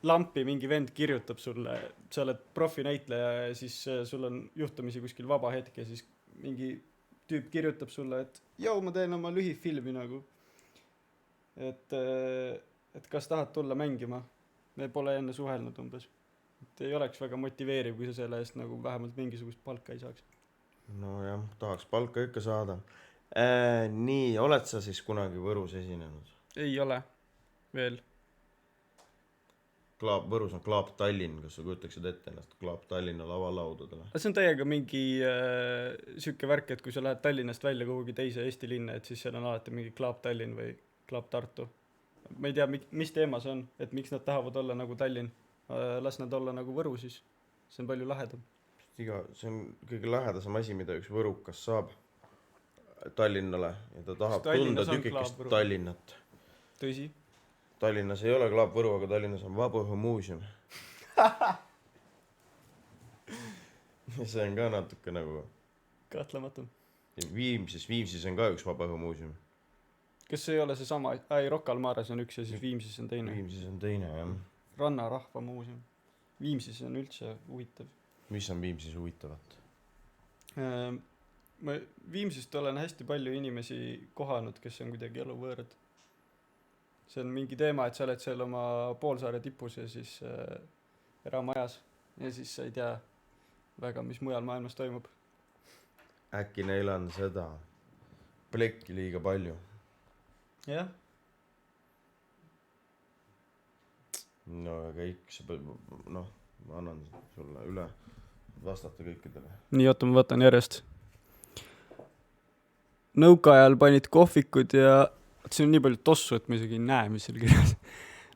Speaker 1: lampi mingi vend kirjutab sulle, sa oled profinäitleja ja siis sul on juhtumisi kuskil vaba hetk ja siis mingi tüüp kirjutab sulle, et jau, ma teen oma lühifilmi nagu. Et kas tahad tulla mängima? Me pole enne suhelnud umbes. Et ei oleks väga motiveeriv, kui sa selle eest nagu vähemalt mingisugust palka ei saaks.
Speaker 2: No jah, tahaks palka ikka saada. Nii, oled sa siis kunagi Võrus esinenud?
Speaker 1: Ei ole. Veel.
Speaker 2: Võrus on Klaap Tallinn, kas sa kujutaksid ette ennast Klaap Tallinna lavalaudadele?
Speaker 1: See on täiega mingi sükke värk, et kui sa lähed Tallinnast välja kuhugi teise Eesti linna, et siis seal on alati mingi Klaap Tallinn või Klaap Tartu. Ma ei tea, mis teema see on, et miks nad tahavad olla nagu Tallinn. Las nad olla nagu Võru siis. See on palju lahedam.
Speaker 2: See on kõige lahedasem asi, mida üks võrukas saab Tallinnale ja ta tahab tunda tükikest Tallinnat.
Speaker 1: Tõsi?
Speaker 2: Tallinnas ei ole Klaap Võru, aga Tallinnas on Vabaõhumuuseum. See on ka natuke nagu
Speaker 1: kahtlematu.
Speaker 2: Viimsis on ka üks Vabaõhumuuseum.
Speaker 1: Kas see ei ole see sama? Rocca al Mares on üks ja siis Viimsis on teine.
Speaker 2: Viimsis on teine, jah.
Speaker 1: Rannarahva muuseum. Viimsis on üldse huvitav.
Speaker 2: Mis on Viimsis huvitavat?
Speaker 1: Ma Viimsist olen hästi palju inimesi kohanud, kes on kuidagi eluvõõrad. See on mingi teema, et sa oled seal oma poolsaare tipus ja siis eramajas ja siis sa ei tea väga, mis mujal maailmas toimub.
Speaker 2: Äkki neil on seda plekki liiga palju.
Speaker 1: Jah.
Speaker 2: No ja kõik see, noh, ma annan sulle üle vastata kõikidele.
Speaker 1: Nii, oota, ma võtan järjest. Nõukaajal panid kohvikud ja see on nii palju tossu, et ma isegi ei näe, mis seal kirjas.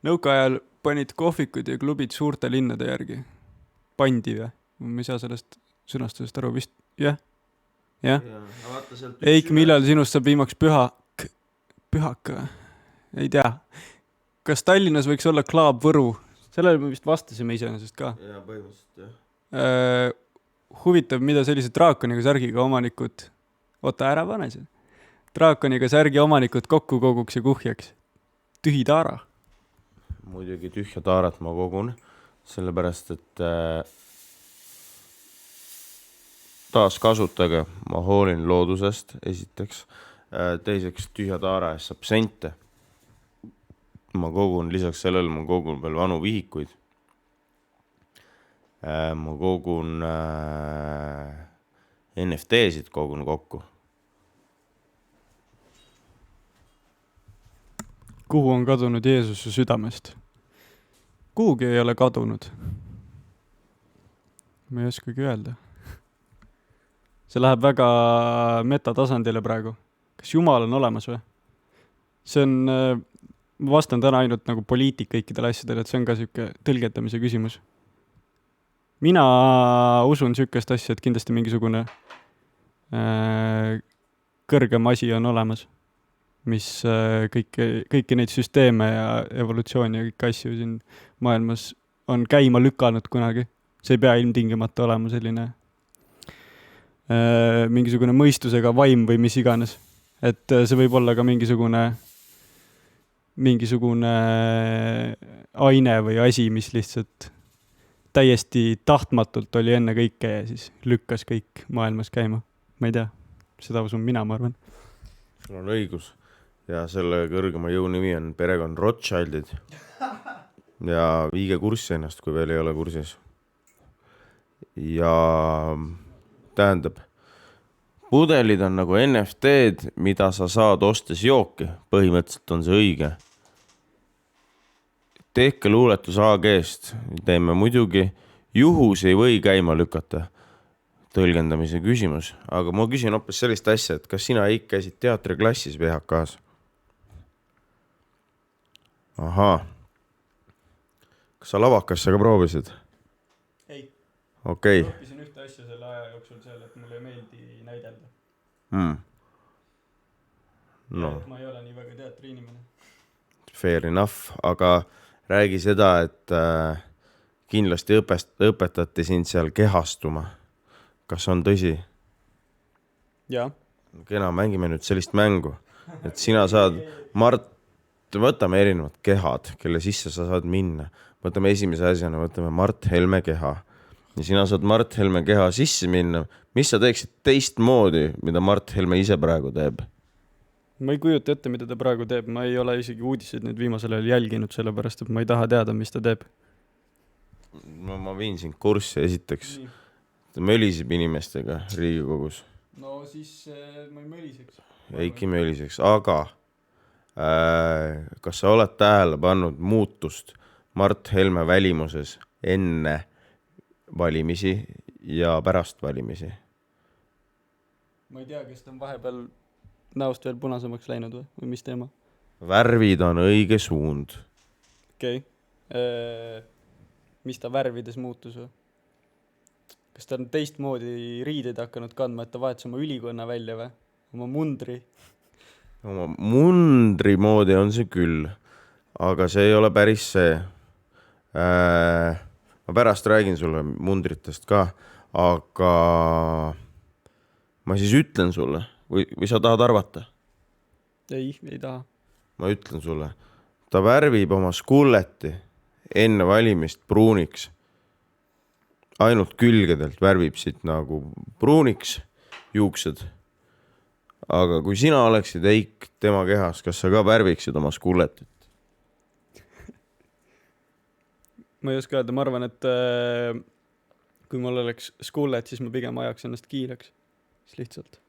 Speaker 1: Nõukaajal panid kohvikud ja klubid suurte linnade järgi. Pandi või? Ma ei saa sellest sõnastusest aru vist. Jah. Eik, millal sinust saab viimaks pühaka? Ei tea. Kas Tallinnas võiks olla Klaab Võru? Sellele me vist vastasime iseenesest ka.
Speaker 2: Jaa, põhimõtteliselt, jah.
Speaker 1: Huvitav, mida sellised draakoniga särgiga omanikud... Oota, ära pane see. Draakoniga särgi omanikud kokku koguks ja kuhjaks. Tühi taara.
Speaker 2: Muidugi tühja taarat ma kogun, sellepärast, et taaskasutage, ma hoolin loodusest, esiteks. Teiseks, tühja taara eest saab sente. Ma kogun, lisaks sellele ma kogun veel vanu vihikuid. Ma kogun NFT-sid kogun kokku.
Speaker 1: Kuhu on kadunud Jeesus su südamest? Kuhugi ei ole kadunud. Ma ei oskagi öelda. See läheb väga metatasandile praegu. Kas Jumal on olemas või? See on, ma vastan täna ainult nagu poliitik kõikidele asjadele, et see on ka siuke tõlgetamise küsimus. Mina usun siukest asja, et kindlasti mingisugune kõrgem asi on olemas, mis kõiki neid süsteeme ja evolutsiooni ja kõiki asju siin maailmas on käima lükanud kunagi. See ei pea ilmtingimata olema selline mingisugune mõistusega vaim või mis iganes. Et see võib olla ka mingisugune aine või asi, mis lihtsalt täiesti tahtmatult oli enne kõike ja siis lükkas kõik maailmas käima. Ma ei tea, seda usun mina, ma arvan.
Speaker 2: Sul on õigus. Ja selle kõrgema jõu nimi on perekond Rothschildid. Ja viige kurssi ennast, kui veel ei ole kursis. Ja tähendab, pudelid on nagu NFT-d, mida sa saad ostes jooki. Põhimõtteliselt on see õige. Tehke luuletus AG-st. Teeme muidugi, juhus ei või käima lükata. Tõlgendamise küsimus. Aga ma küsin hoopis sellist asja, et kas sina Eik käisid teatriklassis VHK-s? Ahaa. Kas sa lavakasse ka proovisid?
Speaker 1: Ei.
Speaker 2: Okei.
Speaker 1: Õppisin ühte asja selle aja jooksul seal, et mulle ei meeldi näidelda.
Speaker 2: No.
Speaker 1: Ma ei ole nii väga teatriinimene.
Speaker 2: Fair enough, aga räägi seda, et kindlasti õpetati sind seal kehastuma. Kas on tõsi?
Speaker 1: Jaa.
Speaker 2: Kena, mängime nüüd sellist mängu, et sina saad võtame erinevad kehad, kelle sisse sa saad minna. Võtame esimese asjana, võtame Mart Helme keha. Ja sina saad Mart Helme keha sisse minna. Mis sa teeksid teistmoodi, mida Mart Helme ise praegu teeb?
Speaker 1: Ma ei kujuta ette, mida ta praegu teeb. Ma ei ole isegi uudised nüüd viimasel ajal jälginud, sellepärast, et ma ei taha teada, mis ta teeb.
Speaker 2: Ma viin sind kurssi esiteks. Ta möliseb inimestega Riigikogus.
Speaker 1: No siis ma ei möliseks.
Speaker 2: Eiki möliseks, aga kas sa oled tähele pannud muutust Mart Helme välimuses enne valimisi ja pärast valimisi?
Speaker 1: Ma ei tea, kes ta on vahepeal näost veel punasemaks läinud või mis teema?
Speaker 2: Värvid on õige suund.
Speaker 1: Okei. Mis ta värvides muutus või? Kas ta on teistmoodi riideid hakanud kandma, et ta vahetas oma ülikonna välja või? Oma mundri?
Speaker 2: Oma mundri moodi on see küll, aga see ei ole päris see. Ma pärast räägin sulle mundritest ka, aga ma siis ütlen sulle, või sa tahad arvata?
Speaker 1: Ei taha.
Speaker 2: Ma ütlen sulle, ta värvib oma skulleti enne valimist pruuniks. Ainult külgedelt värvib siit nagu pruuniks juuksed. Aga kui sina oleksid Eik tema kehas, kas sa ka värviksid oma skulletit?
Speaker 1: Ma ei oska öelda, ma arvan, et kui mul oleks skullet, siis ma pigem ajaks ennast kiireks. Siis lihtsalt.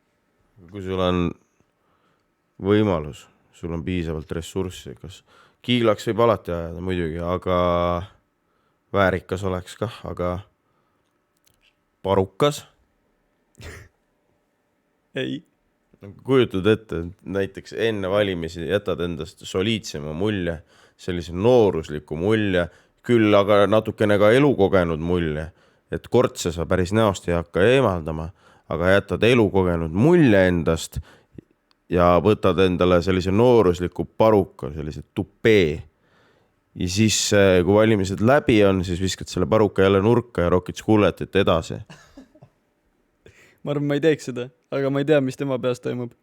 Speaker 2: kui sul on võimalus, sul on piisavalt ressurssi, kas kiilaks võib alati ajada muidugi, aga väärikas oleks kah, aga parukas?
Speaker 1: Ei.
Speaker 2: Kujutad ette, näiteks enne valimisi jätad endast soliidsema mulje, sellise noorusliku mulje, küll aga natukene ka elukogenud mulje, et kortse sa päris näost ei hakka eemaldama, aga jätad elukogenud mulje endast ja võtad endale sellise noorusliku paruka, sellise tupee. Ja siis, kui valimised läbi on, siis viskad selle paruka jälle nurka ja rokid skulletit edasi.
Speaker 1: Ma arvan, ma ei teeks seda, aga ma ei tea, mis tema peas toimub.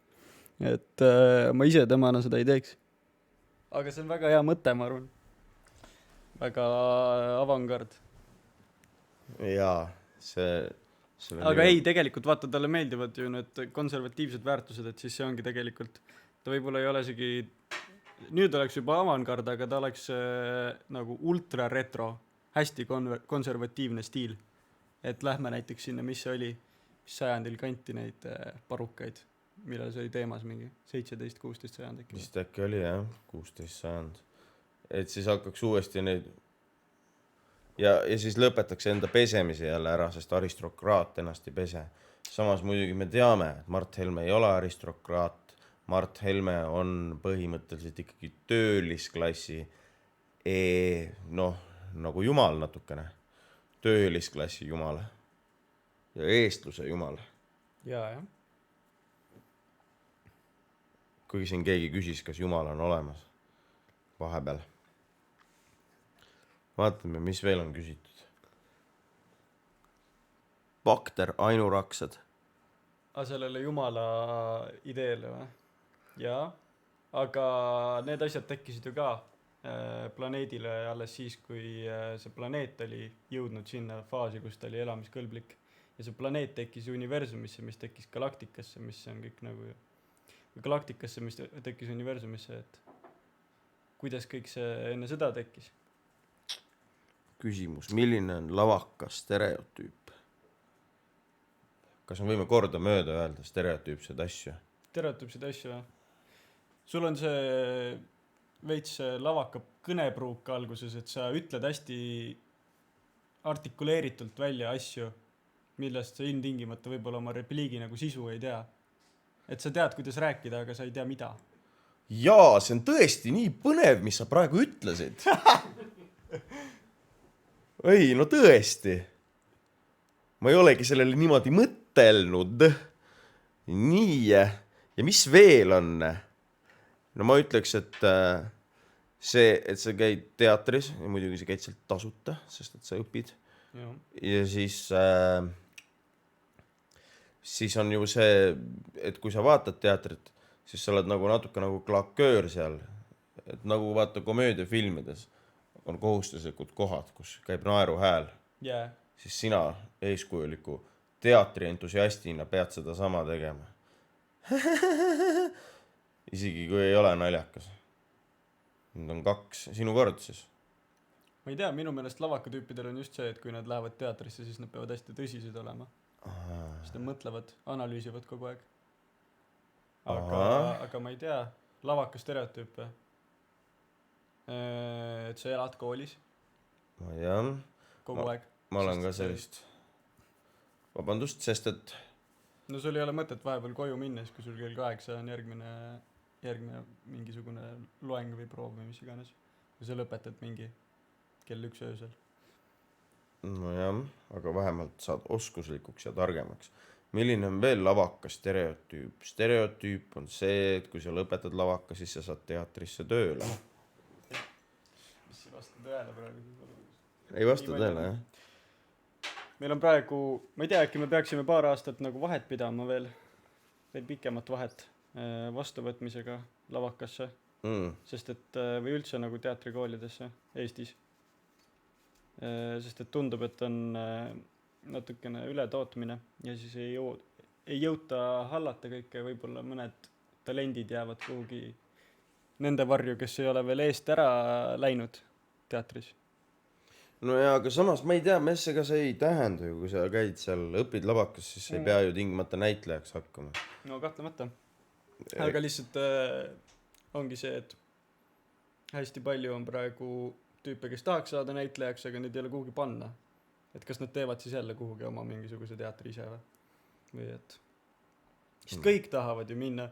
Speaker 1: Et ma ise temana seda ei teeks. Aga see on väga hea mõte, ma arvan. Väga avangard.
Speaker 2: Jaa, see
Speaker 1: aga ei, tegelikult vaata, talle meeldivad ju need konservatiivsed väärtused, et siis see ongi tegelikult, ta võib-olla ei ole isegi, nüüd oleks juba avangard, aga ta oleks nagu ultra retro, hästi konservatiivne stiil. Et lähme näiteks sinna, mis see oli, sajandil kanti neid parukaid, millal see oli teemas mingi 17-16 sajand äkki.
Speaker 2: Vist äkki oli jah, 16 sajand. Et siis hakkaks uuesti neid ja siis lõpetaks enda pesemise jälle ära, sest aristokraat ennast ei pese. Samas muidugi me teame, et Mart Helme ei ole aristokraat. Mart Helme on põhimõtteliselt ikkagi töölisklassi nagu jumal natukene. Töölisklassi jumal ja eestluse jumal.
Speaker 1: Jaa.
Speaker 2: Kuigi siin keegi küsis, kas jumal on olemas vahepeal. Vaatame, mis veel on küsitud. Bakter ainuraksad.
Speaker 1: Sellele jumala ideele või? Jaa, aga need asjad tekkisid ju ka planeedile alles siis, kui see planeet oli jõudnud sinna faasi, kus ta oli elamiskõlblik. Ja see planeet tekkis universumisse, mis tekkis galaktikasse, mis on kõik nagu galaktikasse, mis tekkis universumisse, et kuidas kõik see enne seda tekkis?
Speaker 2: Küsimus, milline on lavakas stereotüüp? Kas me võime korda mööda öelda stereotüüpsed asju?
Speaker 1: Stereotüüpsed asju, jah. Sul on see veits lavaka kõnepruuk alguses, et sa ütled hästi artikuleeritult välja asju, millest sa ilmtingimata võib-olla oma repliigi nagu sisu ei tea. Et sa tead, kuidas rääkida, aga sa ei tea mida.
Speaker 2: Jaa, see on tõesti nii põnev, mis sa praegu ütlesid. Ei, no tõesti. Ma ei olegi sellele niimoodi mõtelnud. Nii, ja mis veel on? No ma ütleks, et sa käid teatris ja muidugi sa käid sealt tasuta, sest et sa õpid. Ja siis on ju see, et kui sa vaatad teatrit, siis sa oled nagu natuke nagu klaköör seal. Et nagu vaata komöödiafilmides on kohustuslikud kohad, kus käib naeru hääl.
Speaker 1: Yeah.
Speaker 2: Siis sina eeskujuliku teatrientusiastina pead seda sama tegema. Isegi kui ei ole naljakas. Nüüd on 2. Sinu kord siis.
Speaker 1: Ma ei tea, minu meelest lavakatüüpidel on just see, et kui nad lähevad teatrisse, siis nad peavad hästi tõsised olema. Siis nad mõtlevad, analüüsivad kogu aeg. Aga ma ei tea, lavaka stereotüüpe. Et sa elad koolis. Kogu aeg.
Speaker 2: Ma olen ka sellist. Vabandust, sest et
Speaker 1: no sul ei ole mõtet vahepeal koju minnes, kui sul kell 8 on järgmine mingisugune loeng või proov või mis iganes. Kui sa lõpetad mingi kell 1 öösel.
Speaker 2: No jah, aga vähemalt saad oskuslikuks ja targemaks. Milline on veel lavaka stereotüüp? Stereotüüp on see, et kui sa lõpetad lavaka, siis sa saad teatrisse tööle.
Speaker 1: Mis ei vasta tõele praegu?
Speaker 2: Ei vasta tõele, jah?
Speaker 1: Meil on praegu, ma ei tea, äkki me peaksime paar aastat nagu vahet pidama veel pikemat vahet vastuvõtmisega lavakasse. Sest et, või üldse nagu teatrikoolidesse Eestis. Sest et tundub, et on natukene ületootmine ja siis ei jõuta hallata kõike, võib-olla mõned talendid jäävad kuhugi nende varju, kes ei ole veel eest ära läinud teatris.
Speaker 2: no jaa, aga samas ma ei tea, ega see ei tähenda ju, kui sa käid seal, õpid lavakas, siis sa ei pea ju tingimata näitlejaks hakkama.
Speaker 1: No kahtlemata. Aga lihtsalt ongi see, et hästi palju on praegu tüüpe, kes tahaks saada näitlejaks, aga need ei ole kuhugi panna. Et kas nad teevad siis jälle kuhugi oma mingisuguse teatri ise või et sest kõik tahavad ju minna,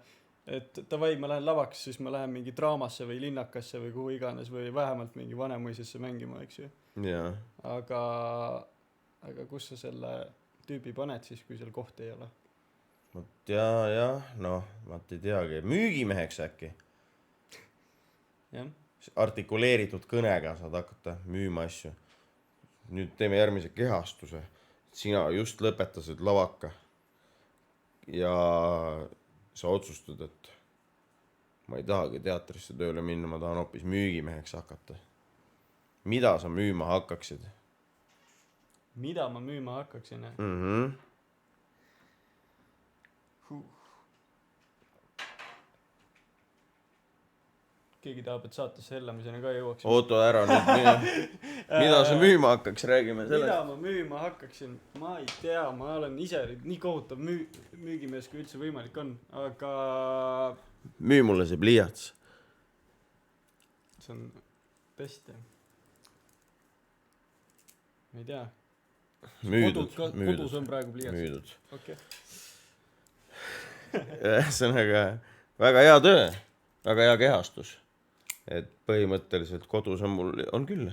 Speaker 1: et davai, ma lähen lavaks, siis ma lähen mingi draamasse või linnakasse või kuhu iganes või vähemalt mingi Vanemuisesse mängima, eks ju.
Speaker 2: Jaa.
Speaker 1: Aga kus sa selle tüübi paned siis, kui seal kohta ei ole?
Speaker 2: Jah, noh, ma ei teagi, müügimeheks äkki.
Speaker 1: Jah.
Speaker 2: Artikuleeritud kõnega saad hakata müüma asju. Nüüd teeme järgmise kehastuse. Sina just lõpetasid lavaka ja sa otsustad, et ma ei tahagi teatrisse tööle minna, ma tahan hoopis müügimeheks hakata. Mida sa müüma hakkaksid?
Speaker 1: Mida ma müüma hakkaksin? Keegi tahab, et saatesse hellamisena ka jõuaks.
Speaker 2: Oota ära nüüd, mida sa müüma hakkaks, räägime sellest.
Speaker 1: Mida ma müüma hakkaksin? Ma ei tea, ma olen ise nii kohutav müügimees, kui üldse võimalik on, aga...
Speaker 2: Müü mulle see pliiats.
Speaker 1: See on test, jah. Ma ei tea.
Speaker 2: Müüdud.
Speaker 1: Kodus on praegu pliiats.
Speaker 2: Müüdud.
Speaker 1: Okei.
Speaker 2: Ühesõnaga, väga hea töö, väga hea kehastus. Et põhimõtteliselt kodus on küll.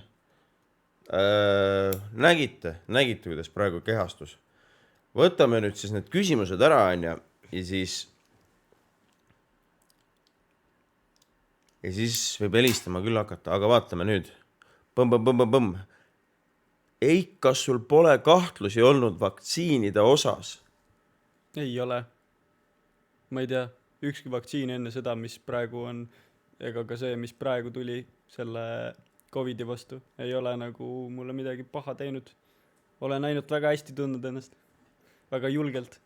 Speaker 2: Nägite, kuidas praegu kehastus. Võtame nüüd siis need küsimused ära, ja siis võib helistama küll hakata, aga vaatame nüüd. Põmm. Eik, kas sul pole kahtlusi olnud vaktsiinide osas?
Speaker 1: Ei ole. Ma ei tea, ükski vaktsiin enne seda, mis praegu on, ega ka see, mis praegu tuli selle Covidi vastu, ei ole nagu mulle midagi paha teinud. Olen ainult väga hästi tundnud ennast. Väga julgelt.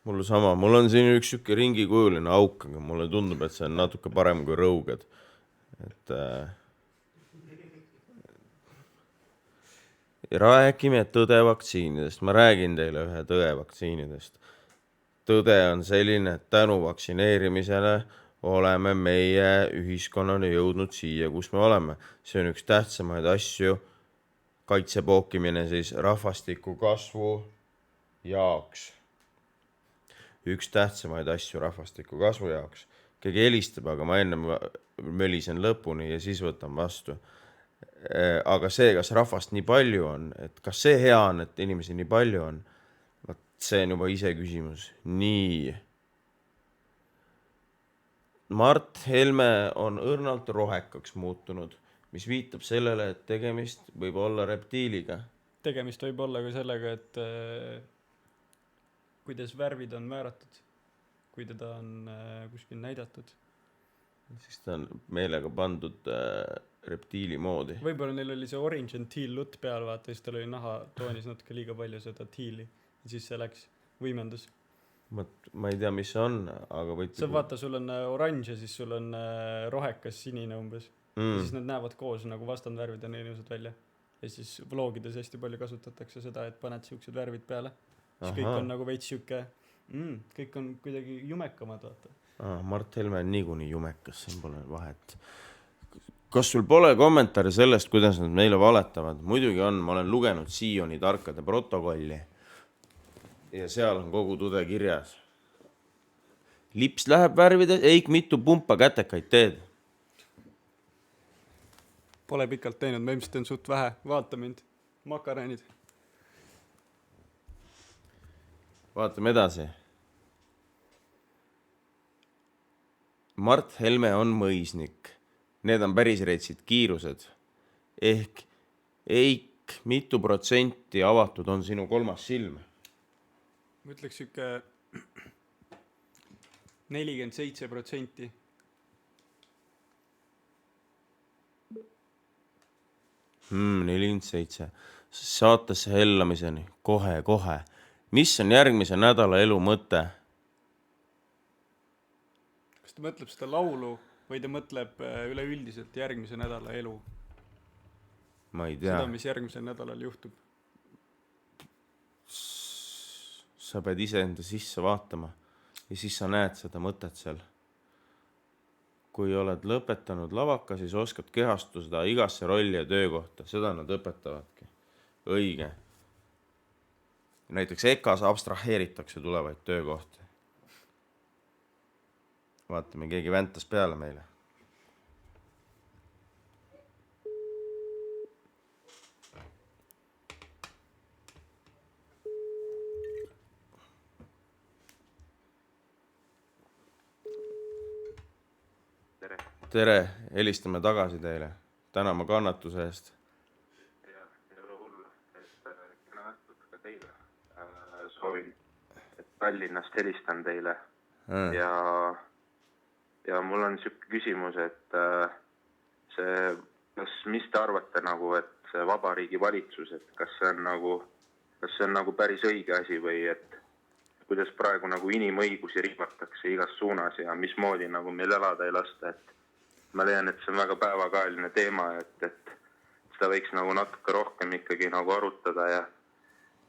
Speaker 2: Mul sama, mul on siin üks siuke ringikujuline auk, aga mulle tundub, et see on natuke parem kui rõuged. Et räägime tõde vaktsiinidest. Ma räägin teile ühe tõe vaktsiinidest. Tõde on selline, et tänu vaktsineerimisele oleme meie ühiskonnale jõudnud siia, kus me oleme. See on üks tähtsamaid asju, kaitsepookimine siis rahvastiku kasvu jaoks. Üks tähtsamaid asju rahvastiku kasvu jaoks. Keegi helistab, aga ma enne mölisen lõpuni ja siis võtan vastu. Aga see, kas rahvast nii palju on, et kas see hea on, et inimesi nii palju on, see on juba ise küsimus. Nii. Mart Helme on õrnalt rohekaks muutunud, mis viitab sellele, et tegemist võib olla reptiiliga.
Speaker 1: Tegemist võib olla ka sellega, et kuidas värvid on määratud, kui teda on kuskil näidatud.
Speaker 2: Siis ta on meelega pandud reptiili moodi.
Speaker 1: Võib-olla neil oli see orange and teal lutt peal, vaata, siis tal oli naha toonis natuke liiga palju seda teali. Ja siis see läks, võimendus.
Speaker 2: Ma ei tea, mis see on, aga võid...
Speaker 1: Sa vaata, sul on orange ja siis sul on rohekas sinine umbes. Ja siis nad näevad koos nagu vastandvärvid on inimesed välja. Ja siis vlogides hästi palju kasutatakse seda, et paned siuksed värvid peale. Siis kõik on nagu veits siuke, kõik on kuidagi jumekamad, vaata.
Speaker 2: Mart Helme on niikuinii jumekas, siin pole vahet. Kas sul pole kommentaari sellest, kuidas nad meile valetavad? Muidugi on, ma olen lugenud Sioni tarkade protokolli ja seal on kogu tõde kirjas. Lips läheb värvides, Eik, mitu pumpa kätekaid teed?
Speaker 1: Pole pikalt teinud, ma ilmselt on suht vähe, vaata mind, makaränid.
Speaker 2: Vaatame edasi. Mart Helme on mõisnik. Need on päris retsid kiirused. Ehk Eik, mitu protsenti avatud on sinu kolmas silm?
Speaker 1: Ma ütleks siuke 47%.
Speaker 2: Hmm, 47. Saatesse hellamiseni. Kohe. Mis on järgmise nädala elu mõte?
Speaker 1: Kas ta mõtleb seda laulu või ta mõtleb üleüldiselt järgmise nädala elu?
Speaker 3: ma ei tea.
Speaker 1: Seda, mis järgmisel nädalal juhtub.
Speaker 3: Sa pead ise enda sisse vaatama ja siis sa näed seda mõtet seal. Kui oled lõpetanud lavaka, siis oskad kehastuda igasse rolli ja töökohta. Seda nad õpetavadki. Õige. Näiteks EKAs abstraheeritakse tulevaid töökohti. Vaatame, keegi väntas peale meile. Tere, helistame tagasi teile. Täname kannatuse eest.
Speaker 4: Ja hullu, kena õhtut ka teile. Soovin, et Tallinnast helistan teile. Ja mul on siuke küsimus, et mis te arvate nagu, et see vabariigi valitsus, et kas see on nagu päris õige asi või et kuidas praegu nagu inimõigusi riivatakse igas suunas ja mismoodi nagu meil elada ei lasta, et ma leian, et see on väga päevakajaline teema, et seda võiks nagu natuke rohkem ikkagi nagu arutada ja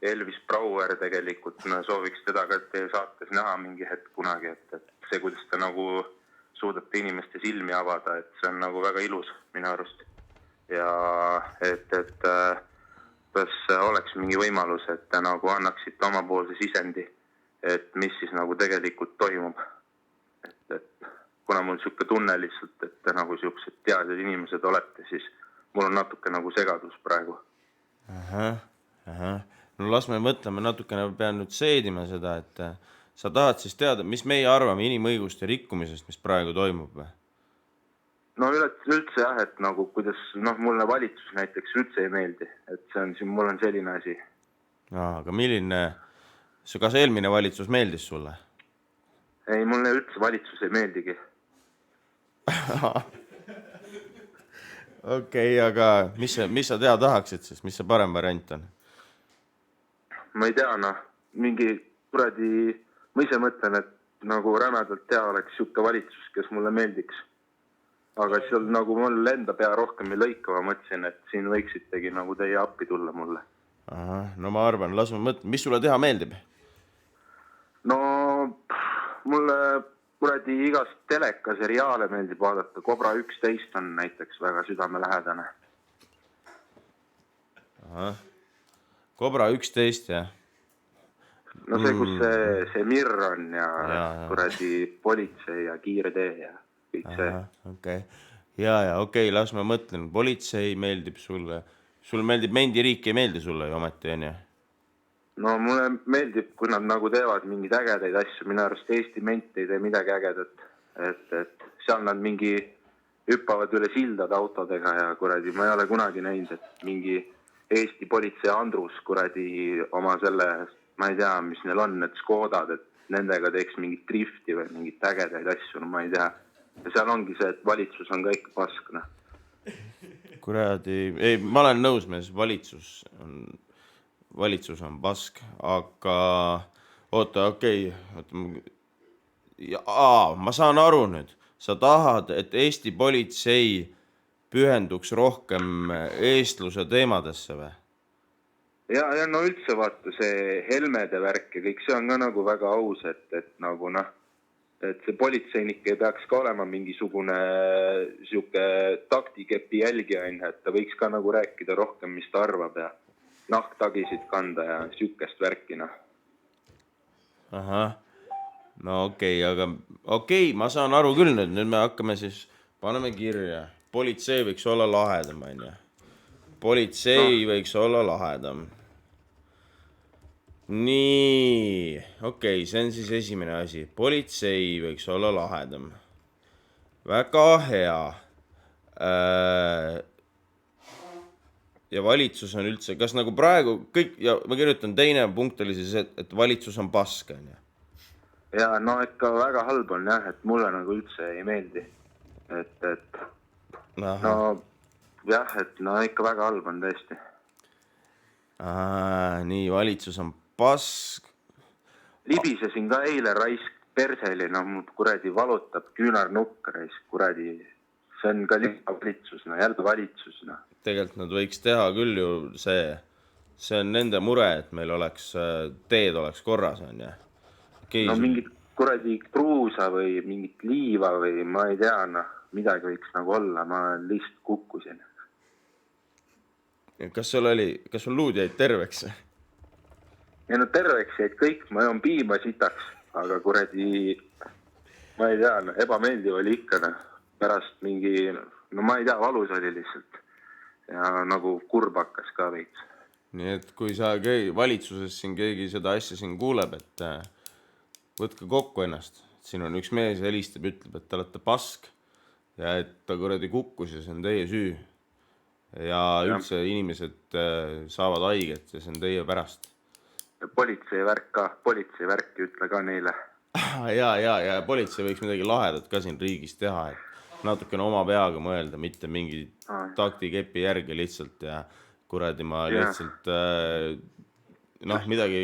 Speaker 4: Elvis Brouwer tegelikult sooviks teda ka teie saates näha mingi hetk kunagi, et see, kuidas ta nagu suudate inimeste silmi avada, et see on nagu väga ilus minu arust. Ja et kas oleks mingi võimalus, et te nagu annaksite omapoolse sisendi, et mis siis nagu tegelikult toimub. Et kuna mul siuke tunne lihtsalt, et te nagu siuksed teadjad inimesed olete, siis mul on natuke nagu segadus praegu.
Speaker 3: No las me mõtleme natukene, pean nüüd seedima seda, et sa tahad siis teada, mis meie arvame inimõiguste rikkumisest, mis praegu toimub või?
Speaker 4: No üldse jah, et nagu kuidas, mulle valitsus näiteks üldse ei meeldi, et see on siin, mul on selline asi.
Speaker 3: Aga milline, kas eelmine valitsus meeldis sulle?
Speaker 4: Ei, mulle üldse valitsus ei meeldigi.
Speaker 3: Okei, aga mis sa teha tahaksid siis, mis see parem variant on?
Speaker 4: Ma ei tea, mingi kuradi, ma ise mõtlen, et nagu rämedalt tea oleks siuke valitsus, kes mulle meeldiks. Aga seal nagu mul enda pea rohkem ei lõika, ma mõtlesin, et siin võiksitegi nagu teie appi tulla mulle.
Speaker 3: No ma arvan, las ma mõtlen, mis sulle teha meeldib?
Speaker 4: No mulle kuradi igast teleka seriaale meeldib vaadata. Cobra 11 on näiteks väga südamelähedane.
Speaker 3: Cobra 11, jah?
Speaker 4: No see, kus see Mirr on ja kuradi politsei ja kiire tee ja kõik see.
Speaker 3: Okei. Ja, okei, las ma mõtlen. Politsei meeldib sulle. Sulle meeldib mendiriik, ei meeldi sulle ju ometi, on ju?
Speaker 4: No mulle meeldib, kui nad nagu teevad mingeid ägedaid asju. Minu arust Eesti ment ei tee midagi ägedat. Et seal nad mingi hüppavad üle sildad autodega ja kuradi, ma ei ole kunagi näinud, et mingi Eesti politsei Andrus kuradi oma selle, ma ei tea, mis neil on, need Skodad, et nendega teeks mingit drifti või mingit ägedaid asju, no ma ei tea. Ja seal ongi see, et valitsus on ka ikka pask,
Speaker 3: Kuradi, ei, ma olen nõus, mees, valitsus on pask, aga oota, okei. Ma saan aru nüüd, sa tahad, et Eesti politsei pühenduks rohkem eestluse teemadesse või?
Speaker 4: Ja no üldse vaata see Helmede värk ja kõik see on ka nagu väga aus, et nagu et see politseinik ei peaks ka olema mingisugune siuke taktikepi jälgija, et ta võiks ka nagu rääkida rohkem, mis ta arvab ja nahktagisid kanda ja siukest värkina.
Speaker 3: No okei, aga ma saan aru küll nüüd me hakkame siis, paneme kirja. Politsei võiks olla lahedam, on ju. Politsei võiks olla lahedam. Nii, okei, see on siis esimene asi. Politsei võiks olla lahedam. Väga hea. Ja valitsus on üldse, kas nagu praegu kõik, ja ma kirjutan teine punkt oli siis, et valitsus on pask, on ju?
Speaker 4: Ja no ikka väga halb on jah, et mulle nagu üldse ei meeldi. No jah, et no ikka väga halb on tõesti.
Speaker 3: Nii, valitsus on pask.
Speaker 4: Libisesin ka eile raisk perseli, mul kuradi valutab küünarnukk raisk, kuradi. See on ka valitsus, jälle valitsus.
Speaker 3: tegelikult nad võiks teha küll ju see on nende mure, et meil oleks, teed oleks korras, on ju.
Speaker 4: No mingit kuradi kruusa või mingit liiva või ma ei tea, noh, midagi võiks nagu olla, ma lihtsalt kukkusin.
Speaker 3: Kas sul luud jäid terveks?
Speaker 4: Ja no terveks jäid kõik, ma joon piima sitaks, aga kuradi, ma ei tea, no, ebameeldiv oli ikka, noh, pärast mingi, no ma ei tea, valus oli lihtsalt ja nagu kurb hakkas ka veits.
Speaker 3: Nii et kui sa valitsuses siin keegi seda asja siin kuuleb, et võtke kokku ennast. Siin on üks mees helistab, ütleb, et te olete pask ja et ta kuradi kukkus ja see on teie süü. Ja üldse inimesed saavad haiget ja see on teie pärast.
Speaker 4: Politseivärk ütle ka neile.
Speaker 3: Ja politsei võiks midagi lahedat ka siin riigis teha, et natukene oma peaga mõelda, mitte mingi taktikepi järgi lihtsalt ja kuradi ma lihtsalt midagi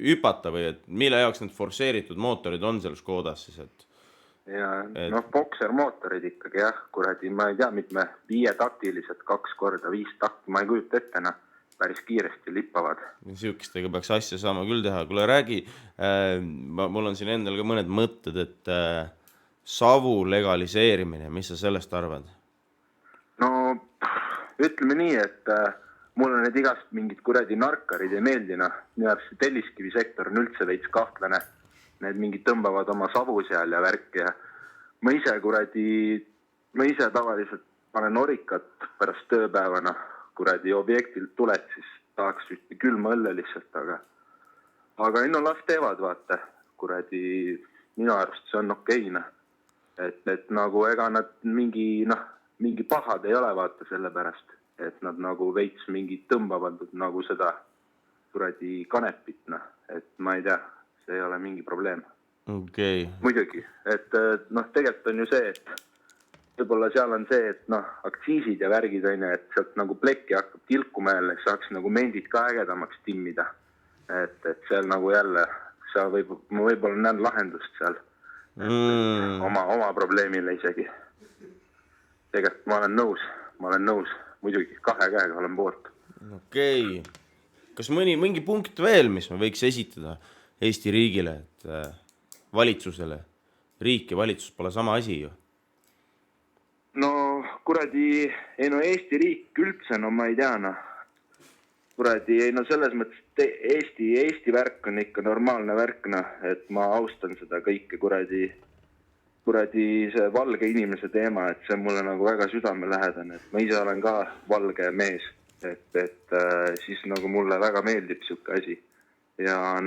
Speaker 3: hüpata või et mille jaoks need forsseeritud mootorid on seal Škodas siis, et
Speaker 4: noh, boksermootorid ikkagi jah, kuradi, ma ei tea, mitme 5-taktilised 2x5 takti, ma ei kujuta ette, päris kiiresti lippavad.
Speaker 3: Siukestega peaks asja saama küll teha. Kuule, räägi, mul on siin endal ka mõned mõtted, et savu legaliseerimine, mis sa sellest arvad?
Speaker 4: No, ütleme nii, et mulle need igast mingid kuradi narkarid ei meeldina. Minu arust telliskivi sektor on üldse veits kahtlane. Need mingid tõmbavad oma savu seal ja värki ja ma ise tavaliselt panen orikat pärast tööpäevana kuradi objektilt tuled, siis tahaks külma õlle lihtsalt, aga no las teevad, vaata, kuradi minu arust see on okeina. Et nagu ega nad mingi pahad ei ole, vaata selle pärast, et nad nagu veits mingi tõmbavad nagu seda kuradi kanepit, et ma ei tea, see ei ole mingi probleem.
Speaker 3: Okay.
Speaker 4: Muidugi, et tegelikult on ju see, et võib-olla seal on see, et aktsiisid ja värgid on, et sealt nagu plekki hakkab tilkuma jälle, saaks nagu mendid ka ägedamaks timmida. Et seal nagu jälle, seal võib-olla näen lahendust seal. Oma probleemile isegi. Tegelikult ma olen nõus, muidugi 2 käega olen poolt.
Speaker 3: Okei. Kas mingi punkt veel, mis me võiks esitada Eesti riigile, et valitsusele? Riik ja valitsus pole sama asi ju.
Speaker 4: No kuradi, Eesti riik üldse, ma ei tea, kuradi, selles mõttes Eesti värk on ikka normaalne värk, et ma austan seda kõike kuradi see valge inimese teema, et see on mulle nagu väga südamelähedane, et ma ise olen ka valge mees, et siis nagu mulle väga meeldib siuke asi. Ja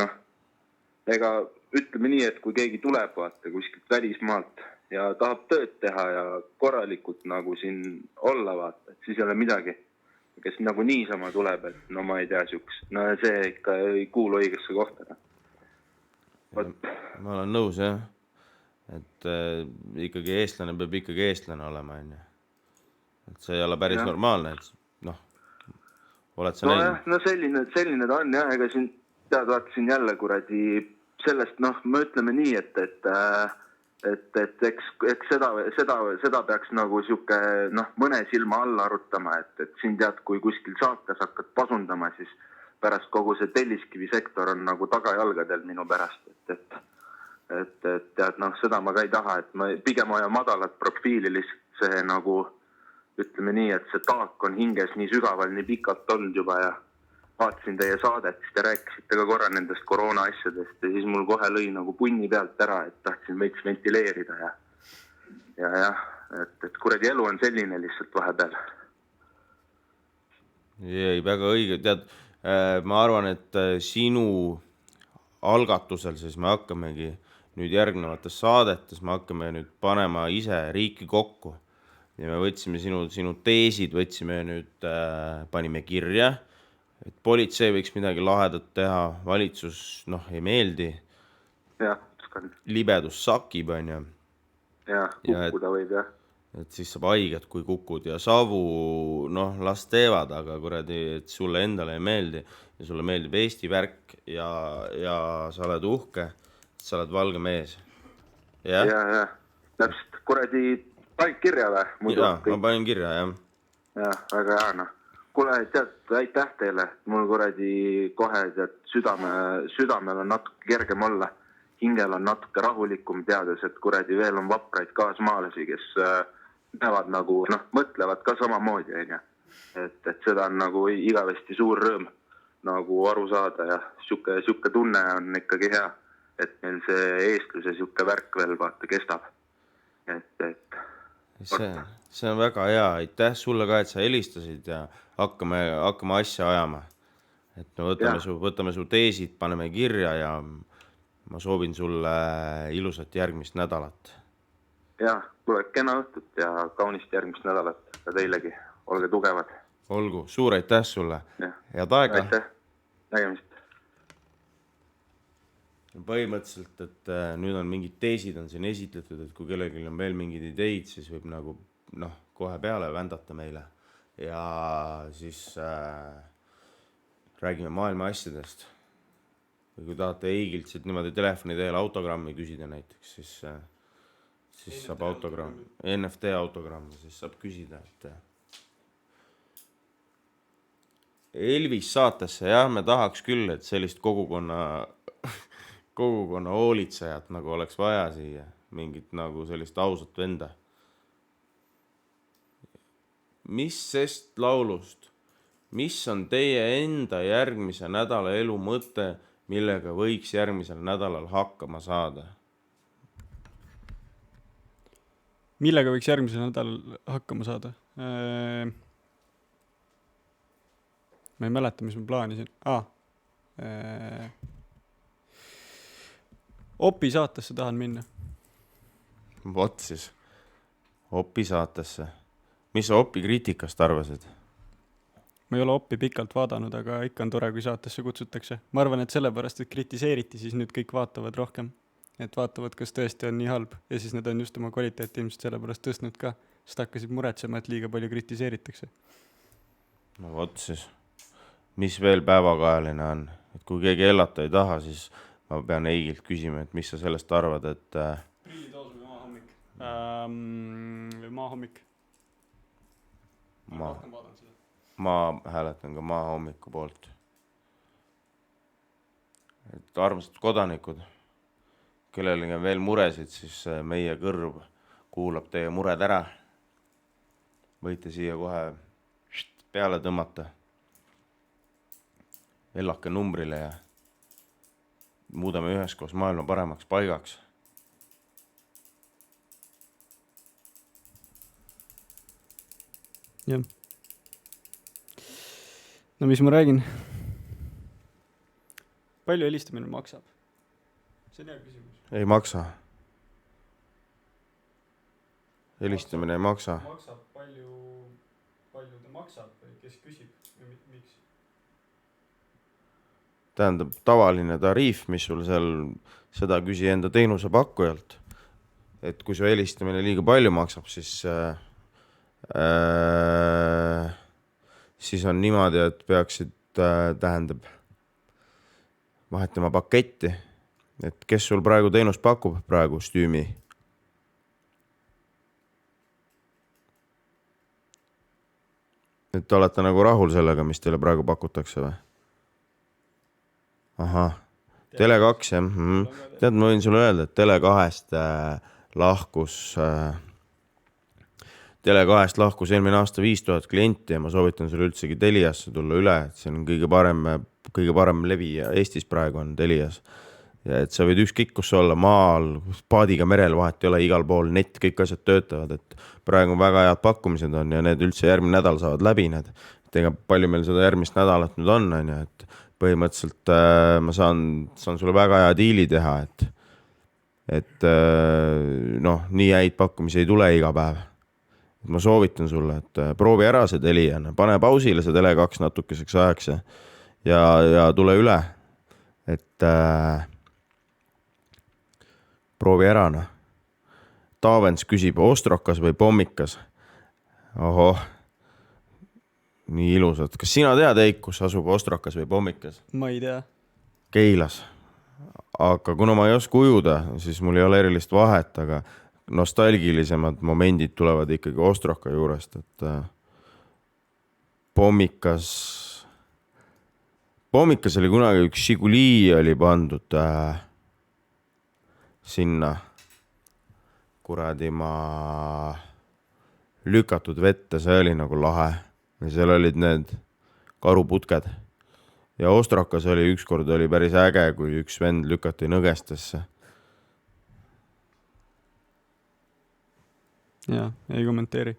Speaker 4: ega ütleme nii, et kui keegi tuleb vaata kuskilt välismaalt ja tahab tööd teha ja korralikult nagu siin olla vaata, et siis ei ole midagi, kes nagu niisama tuleb, et ma ei tea siukest, see ikka ei kuulu õigesse kohta.
Speaker 3: Ma olen nõus, jah. Et ikkagi eestlane peab ikkagi eestlane olema, on ju. Et see ei ole päris normaalne, et oled sa näinud?
Speaker 4: No selline ta on, jah, ega siin vaatasin jälle kuradi sellest, me ütleme nii, et eks seda peaks nagu siuke, mõne silma alla arutama, et siin tead, kui kuskil saates hakkad pasundama, siis pärast kogu see telliskivi sektor on nagu tagajalgadel minu pärast, et tead, seda ma ka ei taha, et ma pigem hoian madalat profiili lihtsalt see nagu, ütleme nii, et see taak on hinges nii sügaval, nii pikalt olnud juba ja vaatasin teie saadet, siis te rääkisite ka korra nendest koroona asjadest ja siis mul kohe lõi nagu punni pealt ära, et tahtsin veits ventileerida ja, et kuradi elu on selline lihtsalt vahepeal.
Speaker 3: Ei, väga õige, tead, ma arvan, et sinu algatusel siis me hakkamegi nüüd järgnevates saadetes, me hakkame nüüd panema ise riiki kokku ja me võtsime sinu teesid, võtsime nüüd, panime kirja, et politsei võiks midagi lahedat teha, valitsus, ei meeldi.
Speaker 4: Ja,
Speaker 3: libedus sakib, on ju.
Speaker 4: Ja, kukkuda võib, jah.
Speaker 3: Et siis saab haiget, kui kukud ja savu, las teevad, aga kuradi, et sulle endale ei meeldi ja sulle meeldib Eesti värk ja sa oled uhke, et sa oled valge mees.
Speaker 4: Ja, täpselt, kuradi panid kirja või?
Speaker 3: Ja, ma panin kirja, jah.
Speaker 4: jah, väga hea noh. Kuule, tead, aitäh teile. Mul kuradi kohe tead, südamel on natuke kergem olla. Hingel on natuke rahulikum teades, et kuradi veel on vapraid kaasmaalasi, kes näevad nagu, mõtlevad ka samamoodi, onju. Et seda on nagu igavesti suur rõõm nagu aru saada ja siuke tunne on ikkagi hea, et meil see eestluse siuke värk veel vaata kestab.
Speaker 3: See on väga hea, aitäh sulle ka, et sa helistasid ja hakkame asja ajama. Et me võtame su teesid, paneme kirja ja ma soovin sulle ilusat järgmist nädalat.
Speaker 4: Jah, kuule, kena õhtut ja kaunist järgmist nädalat ka teilegi. Olge tugevad.
Speaker 3: Olgu, suur aitäh sulle. Head aega.
Speaker 4: Aitäh, nägemist.
Speaker 3: Põhimõtteliselt, et nüüd on mingid teesid on siin esitletud, et kui kellelgi on veel mingid ideid, siis võib nagu kohe peale vändata meile ja siis räägime maailma asjadest. Või kui tahate Eigilt siit niimoodi telefoni teel autogrammi küsida näiteks, siis saab autogramm, NFT autogrammi, siis saab küsida, et Elvis saatesse, jah, me tahaks küll, et sellist kogukonna hoolitsejat nagu oleks vaja siia, mingit nagu sellist ausat venda. Mis sest laulust? Mis on teie enda järgmise nädala elu mõte, millega võiks järgmisel nädalal hakkama saada?
Speaker 1: Millega võiks järgmisel nädalal hakkama saada? Ma ei mäleta, mis ma plaanisin. Opi saatesse tahan minna.
Speaker 3: Vot siis. Opi saatesse. Mis sa Opi kriitikast arvasid?
Speaker 1: Ma ei ole Oppi pikalt vaadanud, aga ikka on tore, kui saatesse kutsutakse. Ma arvan, et sellepärast, et kritiseeriti, siis nüüd kõik vaatavad rohkem. Et vaatavad, kas tõesti on nii halb. Ja siis need on just oma kvaliteeti ilmselt sellepärast tõstnud ka. Sest hakkasid muretsema, et liiga palju kritiseeritakse.
Speaker 3: No vot siis. Mis veel päevakajaline on? Et kui keegi elata ei taha, siis ma pean Eigilt küsima, et mis sa sellest arvad, et...
Speaker 1: Prillitoos või maahommik? Maahommik. Ma
Speaker 3: hääletan ka maahommiku poolt. Et armsad kodanikud, kellelegi on veel muresid, siis meie kõrv kuulab teie mured ära. Võite siia kohe peale tõmmata. Ellake numbrile ja muudame üheskoos maailma paremaks paigaks.
Speaker 1: Jah. No mis ma räägin? Palju helistamine maksab? See on hea küsimus.
Speaker 3: Ei maksa. Helistamine ei maksa.
Speaker 1: Maksab palju ta maksab või kes küsib või miks?
Speaker 3: Tähendab, tavaline tariif, mis sul seal seda küsi enda teenuse pakkujalt. Et kui su helistamine liiga palju maksab, siis on niimoodi, et peaksid, tähendab, vahetama paketti. Et kes sul praegu teenust pakub praegu stüümi? Et olete nagu rahul sellega, mis teile praegu pakutakse või? Ahah, Tele2, jah. Tead, ma võin sulle öelda, et Tele2-st lahkus eelmine aasta 5000 klienti ja ma soovitan sulle üldsegi Teliasse tulla üle, et see on kõige parem levi ja Eestis praegu on Telias. Ja et sa võid ükskõik kus olla maal, paadiga merel vahet ei ole, igal pool net, kõik asjad töötavad, et praegu väga head pakkumised on ja need üldse järgmine nädal saavad läbi need. Ega palju meil seda järgmist nädalat nüüd on, et põhimõtteliselt ma saan sulle väga hea diili teha, et nii häid pakkumisi ei tule iga päev. Ma soovitan sulle, et proovi ära see Teliana, pane pausile see Tele2 natukeseks ajaks ja tule üle, et proovi ära. Taavens küsib, Ostrokas või Pommikas? Ohoh. Nii ilusad. Kas sina tead, Eik, kus asub Ostrokas või Pommikas?
Speaker 1: Ma ei tea.
Speaker 3: Keilas. Aga kuna ma ei oska ujuda, siis mul ei ole erilist vahet, aga nostalgilisemad momendid tulevad ikkagi Ostroka juurest, et Pommikas oli kunagi üks Žiguli oli pandud sinna kuradi ma lükatud vette, see oli nagu lahe. Ja seal olid need karuputked. Ja Ostrakas oli ükskord oli päris äge, kui üks vend lükati nõgestesse.
Speaker 1: Jaa, ei kommenteeri.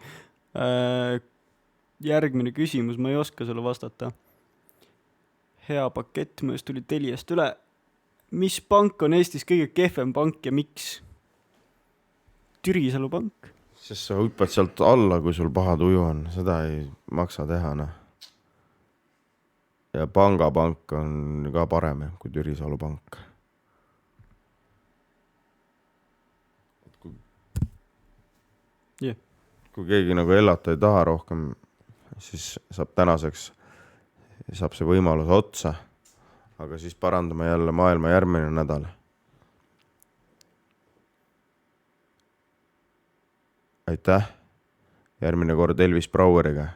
Speaker 1: Järgmine küsimus, ma ei oska sulle vastata. Hea pakett, mõjus tuli Teliast üle. Mis pank on Eestis kõige kehvem pank ja miks? Türisalu pank.
Speaker 3: Sest sa hüppad sealt alla, kui sul paha tuju on. Seda ei maksa teha, noh. Ja pangapank on ka parem kui Türisalu pank.
Speaker 1: Yeah.
Speaker 3: Kui keegi nagu elata ei taha rohkem, siis saab tänaseks saab see võimalus otsa. Aga siis parandame jälle maailma järgmine nädal. Aitäh. Järgmine kord Elvis Braueriga.